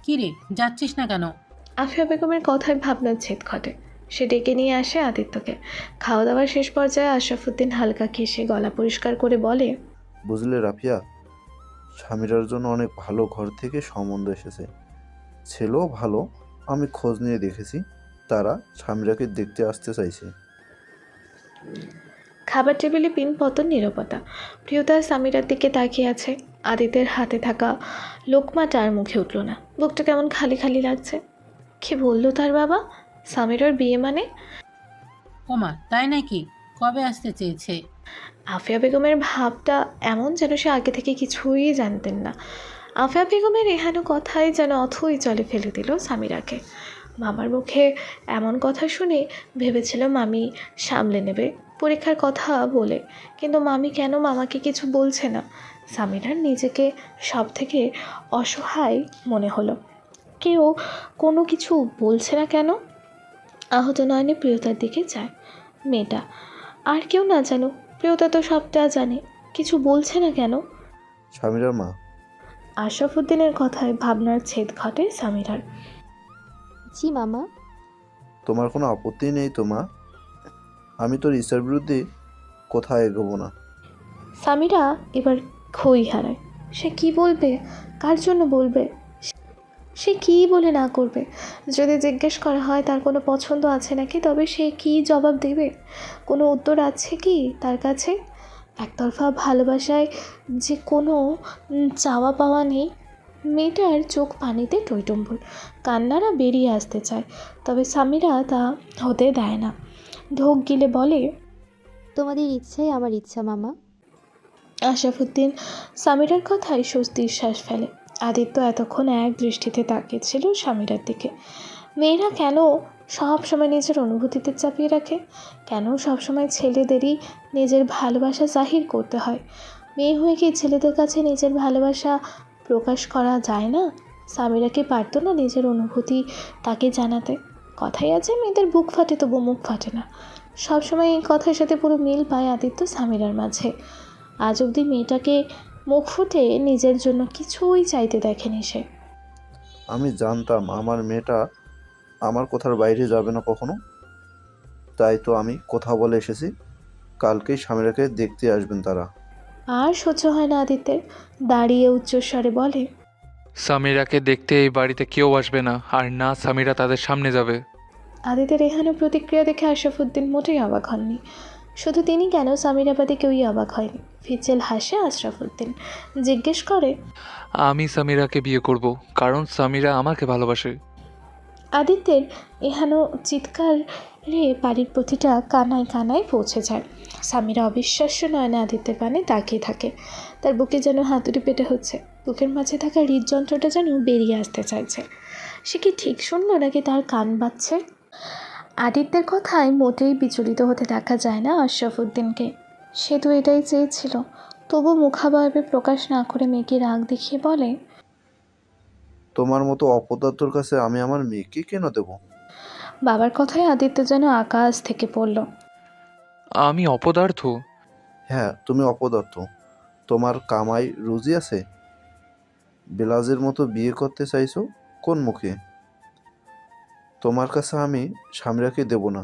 কী রে, যাচ্ছিস না কেন? আফিয়া বেগমের কথায় ভাবনার ছেদ ঘটে। সে ডেকে নিয়ে আসে আদিত্যকে। খাওয়া দাওয়ার শেষ পর্যায়ে আশরাফুদ্দিন হালকা খেসে গলা পরিষ্কার করে বলে, বুঝলে রাফিয়া, স্বামীরার জন্য অনেক ভালো ঘর থেকে সম্বন্ধ এসেছে। ছেলেও ভালো, আমি খোঁজ নিয়ে দেখেছি, তারা স্বামীরাকে দেখতে আসতে চাইছে। খাবার টেবিলে পিন পতন নীরবতা। প্রিয়তা সামিরার দিকে তাকিয়ে আছে। আদিত্যের হাতে থাকা লোকমাটা আর মুখে উঠল না। বুকটা কেমন খালি খালি লাগছে। কি বললো তার বাবা? সামিরার বিয়ে মানে? ওমা তাই নাকি? কবে আসতে চেয়েছে? আফিয়া বেগমের ভাবটা এমন যেন সে আগে থেকে কিছুই জানতেন না। আফিয়া বেগমের এহেন কথাই যেন অথই জলে ফেলে দিল সামিরাকে। মামার মুখে এমন কথা শুনে ভেবেছিল মামি সামলে নেবে পরীক্ষার কথা বলে, কিন্তু মামি কেন মামাকে কিছু বলছে না? সামিরার নিজেকে সব থেকে অসহায় মনে হলো। কেউ কোনো কিছু বলছে না কেন? আহত নয়নে প্রিয়তার দিকে যায়। মেয়েটা আর কেউ না জানো, প্রিয়তা তো সবটা জানে, কিছু বলছে না কেন? সামিরার মা। আশরাফুদ্দিনের কথায় ভাবনার ছেদ ঘটে সামিরার। জি মামা। তোমার কোনো আপত্তি নেই তো মা? আমি তোর ইচ্ছার বিরুদ্ধে কোথায় এগোবো না। সামিরা এবার খই হারায়। সে কি বলবে? কার জন্য বলবে? সে কী বলে না করবে? যদি জিজ্ঞেস করা হয় তার কোনো পছন্দ আছে নাকি, তবে সে কী জবাব দেবে? কোনো উত্তর আছে কি তার কাছে? একতরফা ভালোবাসায় যে কোনো চাওয়া পাওয়া নেই। মেয়েটার চোখ পানিতে টইটম্বুর, কান্নারা বেরিয়ে আসতে চায়, তবে সামিরা তা হতে দেয় না। ঢোক গিলে বলে, তোমাদের ইচ্ছাই আমার ইচ্ছা মামা। আশরাফুদ্দিন সামিরার কথায় স্বস্তির শ্বাস ফেলে। আদিত্য এতক্ষণ এক দৃষ্টিতে তাকিয়েছিল সামিরার দিকে। মেয়েরা কেন সব সময় নিজের অনুভূতিতে চাপিয়ে রাখে? কেন সব সময় ছেলেদেরই নিজের ভালোবাসা জাহির করতে হয়? মেয়ে হয়ে কি ছেলেদের কাছে নিজের ভালোবাসা প্রকাশ করা যায় না? সামিরাকে পারতো না নিজের অনুভূতি তাকে জানাতে? কথাই আছে, মেয়েদের বুক ফাটে তবু মুখ ফাটে না। সবসময় এই কথার সাথে পুরো মিল পায় আদিত্য সামিরার মাঝে। আজ অবধি মেয়েটাকে মুখ ফুটে নিজের জন্য কিছুই চাইতে দেখেনি সে। আমি জানতাম আমার মেয়েটা আমার কথার বাইরে যাবে না কখনো, তাই তো আমি কথা বলে এসেছি। কালকেই সামিরাকে দেখতে আসবেন তারা। আর সহ্য হয় না আদিত্যের, দাঁড়িয়ে উচ্চস্বরে বলে, সামিরাকে দেখতে এই বাড়িতে কেউ আসবে না, আর না সামিরা তাদের সামনে যাবে। আদিত্যের এখানে প্রতিক্রিয়া দেখে আশরাফুদ্দিন মোটেই অবাক হননি। শুধু তিনি কেন, সামিরাবাদী কেউই অবাক হয়নি। ফিচেল হাসে আশরাফুদ্দিন, জিজ্ঞেস করে, আমি সামিরাকে বিয়ে করব, কারণ সামিরা আমাকে ভালোবাসে। আদিত্যের এহেন চিৎকারে বাড়ির প্রতিটা কানায় কানায় পৌঁছে যায়। সামিরা অবিশ্বাস্য নয়নে আদিত্যের পানে তাকিয়ে থাকে। তার বুকে যেন হাতুড়ি পেটে হচ্ছে। বুকের মাঝে থাকা হৃদযন্ত্রটা যেন বেরিয়ে আসতে চাইছে। সে কি ঠিক শুনলো নাকি তার কান বাজছে? আদিত্যের কথায় মোটেই বিচলিত হতে দেখা যায় না আশরাফুদ্দিনকে। সে তো এটাই চেয়েছিল। তবু মুখাবয়বে প্রকাশ না করে মেয়েকে রাগ দেখিয়ে বলে, তোমার মতো অপদার্থর কাছে আমি আমার মেয়েকে কেন দেব? বাবার কথায় আদিত্য যেন আকাশ থেকে পড়ল। আমি অপদার্থ? হ্যাঁ, তুমি অপদার্থ। তোমার কামাই রুজি আছে? বিলাজের মতো বিয়ে করতে চাইছো কোন মুখে? তোমার কাছে আমি সামিরাকে দেব না।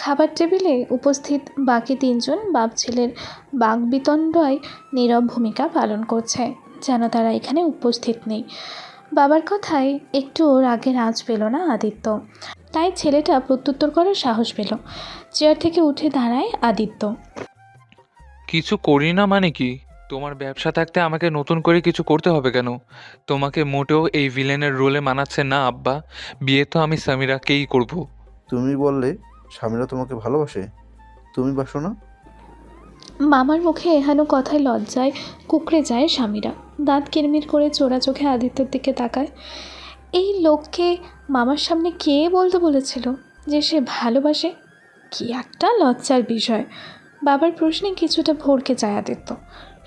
খাবার টেবিলে উপস্থিত বাকি তিনজন বাপ ছেলের বাকবিতণ্ডায় নীরব ভূমিকা পালন করছে, যেন তারা এখানে উপস্থিত নেই। বাবার কথায় একটু রাগের আঁচ পেল না আদিত্য, তাই ছেলেটা প্রত্যুত্তর করার সাহস পেল। চেয়ার থেকে উঠে দাঁড়ায় আদিত্য। কিছু করি না মানে কি? তোমার ব্যবসা থাকতে আমাকে নতুন করে কিছু করতে হবে কেন? তোমাকে মোটেও এই ভিলেনের রোলে মানাচ্ছে না আব্বা। বিয়ে তো আমি সামিরাকেই করব। তুমি বললে সামিরা তোমাকে ভালোবাসে, তুমি বাসো না? মামার মুখে এহেন কথায় লজ্জায় কুকড়ে যায় স্বামীরা। দাঁত কিরমির করে চোরা চোখে আদিত্যর দিকে তাকায়। এই লোককে মামার সামনে কে বলতে বলেছিল যে সে ভালোবাসে? কি একটা লজ্জার বিষয়। বাবার প্রশ্নে কিছুটা ভড়কে যায় আদিত্য।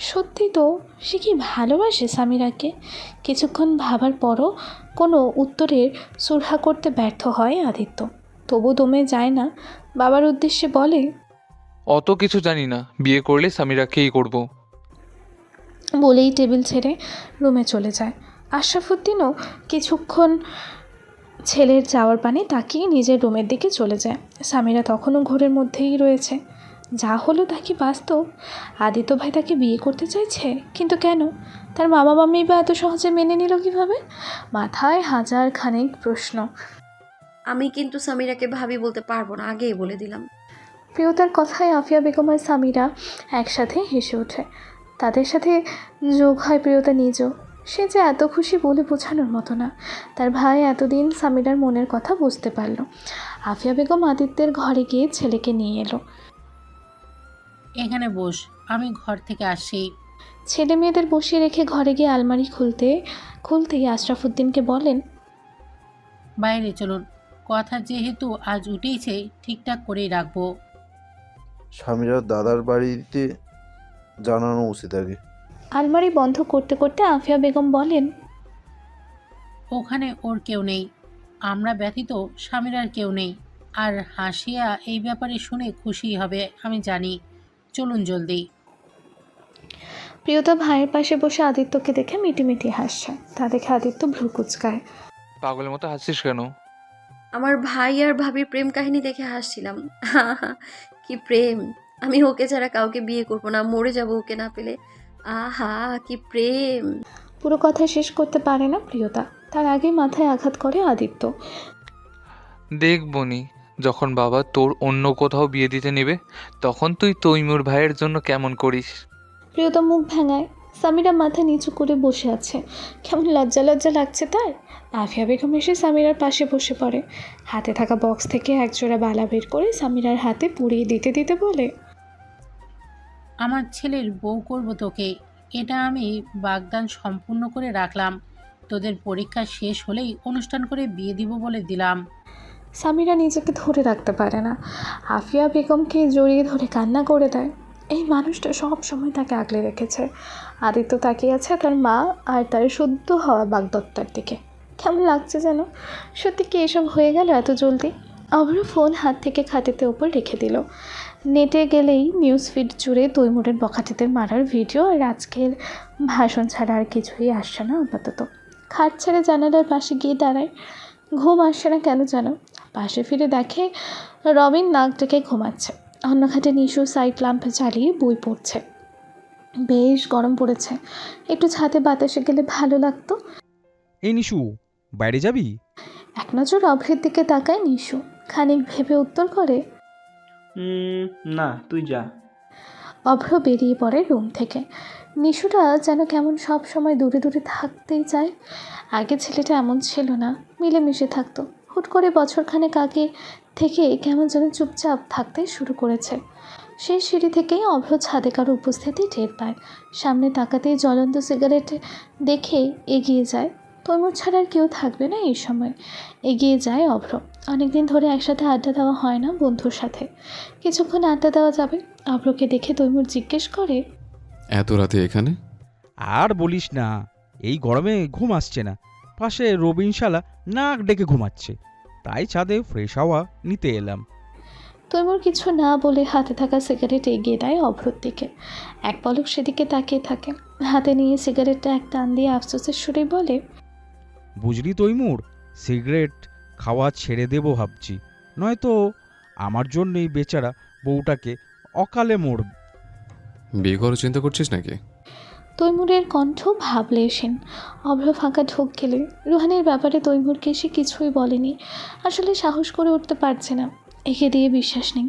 সত্যি তো, সে কি ভালোবাসে সামিরাকে? কিছুক্ষণ ভাবার পরও কোনো উত্তরের সুরহা করতে ব্যর্থ হয় আদিত্য। তবু দমে যায় না। বাবার উদ্দেশ্যে বলে, অত কিছু জানি না, বিয়ে করলে সামিরাকেই করব। বলেই টেবিল ছেড়ে রুমে চলে যায়। আশরাফুদ্দিনও কিছুক্ষণ ছেলের যাওয়ার পানে তাকিয়ে নিজের রুমের দিকে চলে যায়। সামিরা তখনও ঘোরের মধ্যেই রয়েছে। যা হলো তা কি বাস্তব? আদিত্য ভাই তাকে বিয়ে করতে চাইছে, কিন্তু কেন? তার মামা মামি বা এত সহজে মেনে নিল কীভাবে? মাথায় হাজার খানেক প্রশ্ন। আমি কিন্তু সামিরাকে ভাবি বলতে পারবো না, আগেই বলে দিলাম। প্রিয়তার কথায় আফিয়া বেগম আর সামিরা একসাথে হেসে ওঠে। তাদের সাথে যোগ হয় প্রিয়তা নিজেও। সে যে এত খুশি বলে বোঝানোর মতো না। তার ভাই এতদিন সামিরার মনের কথা বুঝতে পারল। আফিয়া বেগম আদিত্যের ঘরে গিয়ে ছেলেকে নিয়ে এলো। এখানে বস, আমি ঘর থেকে আসি। ছেলে মেয়েদের বসিয়ে রেখে ঘরে গিয়ে আলমারি খুলতেই আশরাফ উদ্দিনকে বলেন, বাইরে চলুন, কথা যেহেতু আজ উঠেইছে ঠিকঠাক করেই রাখবো। স্বামীরা দাদার বাড়িতে জানানো উচিত আগে। আলমারি বন্ধ করতে করতে আফিয়া বেগম বলেন, ওখানে ওর কেউ নেই, আমরা ব্যতীত স্বামীর আর কেউ নেই। আর হাসিয়া এই ব্যাপারে শুনে খুশি হবে আমি জানি। চলুন জলদি। প্রিয়তা ভাইয়ের পাশে বসে আদিত্যকে দেখে মিটিমিটি হাসছে। তা দেখে আদিত্য ভ্রু কুচকায়। পাগলের মতো হাসছিস কেন? আমার ভাই আর ভাবির প্রেম কাহিনী দেখে হাসছিলাম। কি প্রেম! আমি ওকে ছাড়া কাউকে বিয়ে করবো না, মরে যাব ওকে না পেলে। আহা কি প্রেম! পুরো কথা শেষ করতে পারে না প্রিয়তা, তার আগেই মাথায় আঘাত করে আদিত্য। দেখবনি, যখন বাবা তোর অন্য কোথাও বিয়ে দিতে নেবে তখন তুই তৈমুর ভাইয়ের জন্য কেমন করিস। প্রিয়তা মুখ ভেঙায়। সামিরা মাথা নিচু করে বসে আছে। কেমন লজ্জা লজ্জা লাগছে তার। আফিয়া বেগম এসে সামিরার পাশে বসে পড়ে। হাতে থাকা বক্স থেকে একজোড়া বালা বের করে সামিরার হাতে পুড়িয়ে দিতে দিতে বলে, আমার ছেলের বউ করব তোকে। এটা আমি বাগদান সম্পূর্ণ করে রাখলাম। তোদের পরীক্ষা শেষ হলেই অনুষ্ঠান করে বিয়ে দিব বলে দিলাম। সামিরা নিজেকে ধরে রাখতে পারে না। আফিয়া বেগমকে জড়িয়ে ধরে কান্না করে দেয়। এই মানুষটা সব সময় তাকে আগলে রেখেছে। আদিত্য তাকিয়ে আছে তার মা আর তার শুদ্ধ হওয়া বাগদত্তার দিকে। কেমন লাগছে যেন। সত্যি কি এসব হয়ে গেল এত জলদি? অভ্র ফোন হাত থেকে খাটেতে ওপর রেখে দিল। নেটে গেলেই নিউজ ফিড জুড়ে তৈমুরের বখাটেদের মারার ভিডিও আর আজকের ভাষণ ছাড়া আর কিছুই আসছে না আপাতত। খাট ছেড়ে জানালার পাশে গিয়ে দাঁড়ায়। ঘুম আসছে না কেন যেন। পাশে ফিরে দেখে রবিন নাক ডেকে ঘুমাচ্ছে। অন্য খাটে নিশু সাইড ল্যাম্প জ্বালিয়ে বই পড়ছে। বেশ গরম পড়েছে, একটু ছাদে বাতাসে গেলে ভালো লাগতো। এই নিশু, বাইরে যাবি? এক নজর অভ্রের দিকে তাকায় নিশু। খানিক ভেবে উত্তর করে, না তুই যা। অভ্র বেরিয়ে পড়ে রুম থেকে। নিশুটা যেন কেমন সব সময় দূরে দূরে থাকতেই চায়। আগে ছেলেটা এমন ছিল না, মিলেমিশে থাকতো। হুট করে বছরখানেক আগে থেকে কেমন যেন চুপচাপ থাকতে শুরু করেছে। সেই সিঁড়ি থেকেই অভ্র ছাদে কারো উপস্থিতি টের পায়। সামনে তাকাতেই জ্বলন্ত সিগারেট দেখে এগিয়ে যায়। তৈমুর ছাড়া আর কেউ থাকবে না এই সময়। এগিয়ে যায় অভ্র। অনেকদিন ধরে একসাথে আড্ডা দেওয়া হয় না বন্ধুর সাথে। কিছুক্ষণ আড্ডা দেওয়া যাবে। অভ্রকে দেখে তৈমুর জিজ্ঞেস করে, এত রাতে এখানে? আর বলিস না, এই গরমে ঘুম আসছে না। পাশে রবিন শালা নাক ডেকে ঘুমাচ্ছে, তাই ছাদে ফ্রেশ হাওয়া নিতে এলাম। তৈমুর কিছু না বলে হাতে থাকা সিগারেট এগিয়ে দেয় অভ্রর দিকে। এক পলক সেদিকে তাকিয়ে থাকে। হাতে নিয়ে সিগারেটটা এক টান দিয়ে আফসোসের সুরে বলে, বুঝলি তৈমুর, সিগারেট খাওয়া ছেড়ে দেবো ভাবছি, নয়তো আমার জন্যই বেচারা বউটাকে অকালে মরবে। বিয়ে করার চিন্তা করছিস নাকি? তৈমুরের কণ্ঠ ভাবলেশীন। অভ্র ফাঁকা ঢোক গেলে। রুহানের ব্যাপারে তৈমুরকে সে কিছুই বলেনি। আসলে সাহস করে উঠতে পারছে না। একে দিয়ে বিশ্বাস নেই,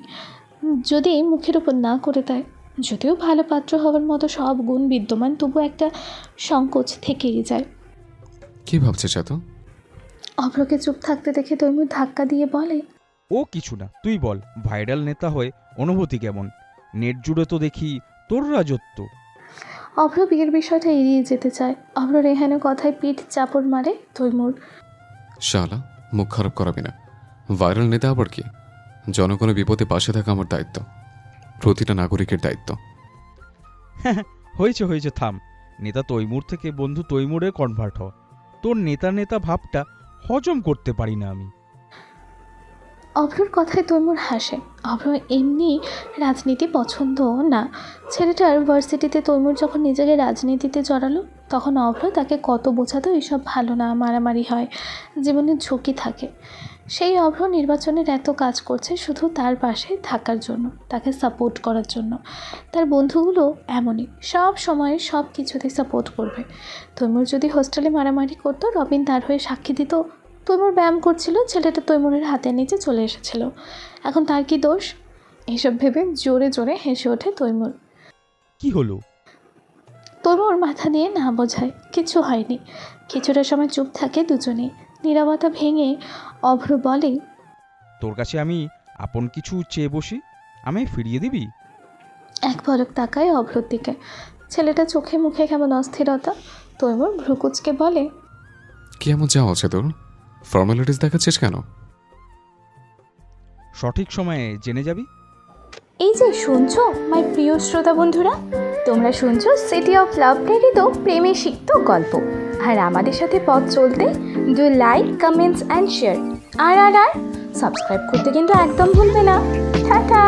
যদি মুখের উপর না করে দেয়। যদিও ভালো পাত্র হওয়ার মতো সব গুণ বিদ্যমান, তবু একটা সংকোচ থেকেই যায়। কি ভাবছিস এত? অভ্রকে চুপ থাকতে দেখে তৈমুর ধাক্কা দিয়ে বলে, ও কিছু না, তুই বল, ভাইরাল নেতা হয়ে অনুভূতি কেমন? নেট জুড়ে তো দেখি তোর রাজত্ব। অভ্র বিয়ের বিষয়টা এড়িয়ে যেতে চায়। অভ্র রেহানের কথায় পিঠ চাপড় মারে তৈমুর। শালা, মুখ খারাপ করাবি না। ভাইরাল নেতা আবার কি? জনগণের বিপদে পাশে থাকা আমার দায়িত্ব, প্রতিটা নাগরিকের দায়িত্ব। হয়েছে হয়েছে, থাম। নেতা তৈমুর থেকে বন্ধু তৈমুরে কনভার্ট হ। তোর নেতা নেতা ভাবটা হজম করতে পারি না আমি। অভ্রর কথায় তৈমুর হাসে। অভ্র এমনি রাজনীতি পছন্দ না। ছেলেটার ভার্সিটিতে তৈমুর যখন নিজেকে রাজনীতিতে জড়ালো, তখন অভ্র তাকে কত বোঝাতো এসব ভালো না, মারামারি হয়, জীবনের ঝুঁকি থাকে। সেই অভ্র নির্বাচনের এত কাজ করছে শুধু তার পাশে থাকার জন্য, তাকে সাপোর্ট করার জন্য। তার বন্ধুগুলো এমনই, সব সময় সব কিছুতে সাপোর্ট করবে। তৈমুর যদি হোস্টেলে মারামারি করতো, রবিন তার হয়ে সাক্ষী দিত। তৈমুর ব্যায়াম করছিল, ছেলেটা তৈমুরের হাতের নিচে চলে এসেছিল। এখন তার কি দোষ? এসব ভেবে জোরে জোরে হেসে ওঠে তৈমুর। কি হলো? তৈমুর মাথা দিয়ে না বোঝায় কিছু হয়নি। কিছুটা সময় চুপ থাকে দুজনে। নীরবতা ভেঙে অভ্র বলে, তোর কাছে আমি আপন কিছু চেয়ে বসি, আমায় ফিরিয়ে দিবি? এক পলক তাকায় অভ্রর দিকে। ছেলেটা চোখে মুখে কেমন অস্থিরতা। তৈমুর ভ্রুকুচকে বলে, কি এমন যাওয়া আছে তোর? ফর্মালিটিস দেখাচ্ছিস কেন? সঠিক সময়ে জেনে যাবি। এই যে শুনছো মাই প্রিয় শ্রোতা বন্ধুরা, তোমরা শুনছো সিটি অফ লাভ প্রেরিত প্রেমে সিক্ত গল্প। আর আমাদের সাথে পথ চলতে do like, comments and share. আর সাবস্ক্রাইব করতে কিন্তু একদম ভুলবে না। টাটা।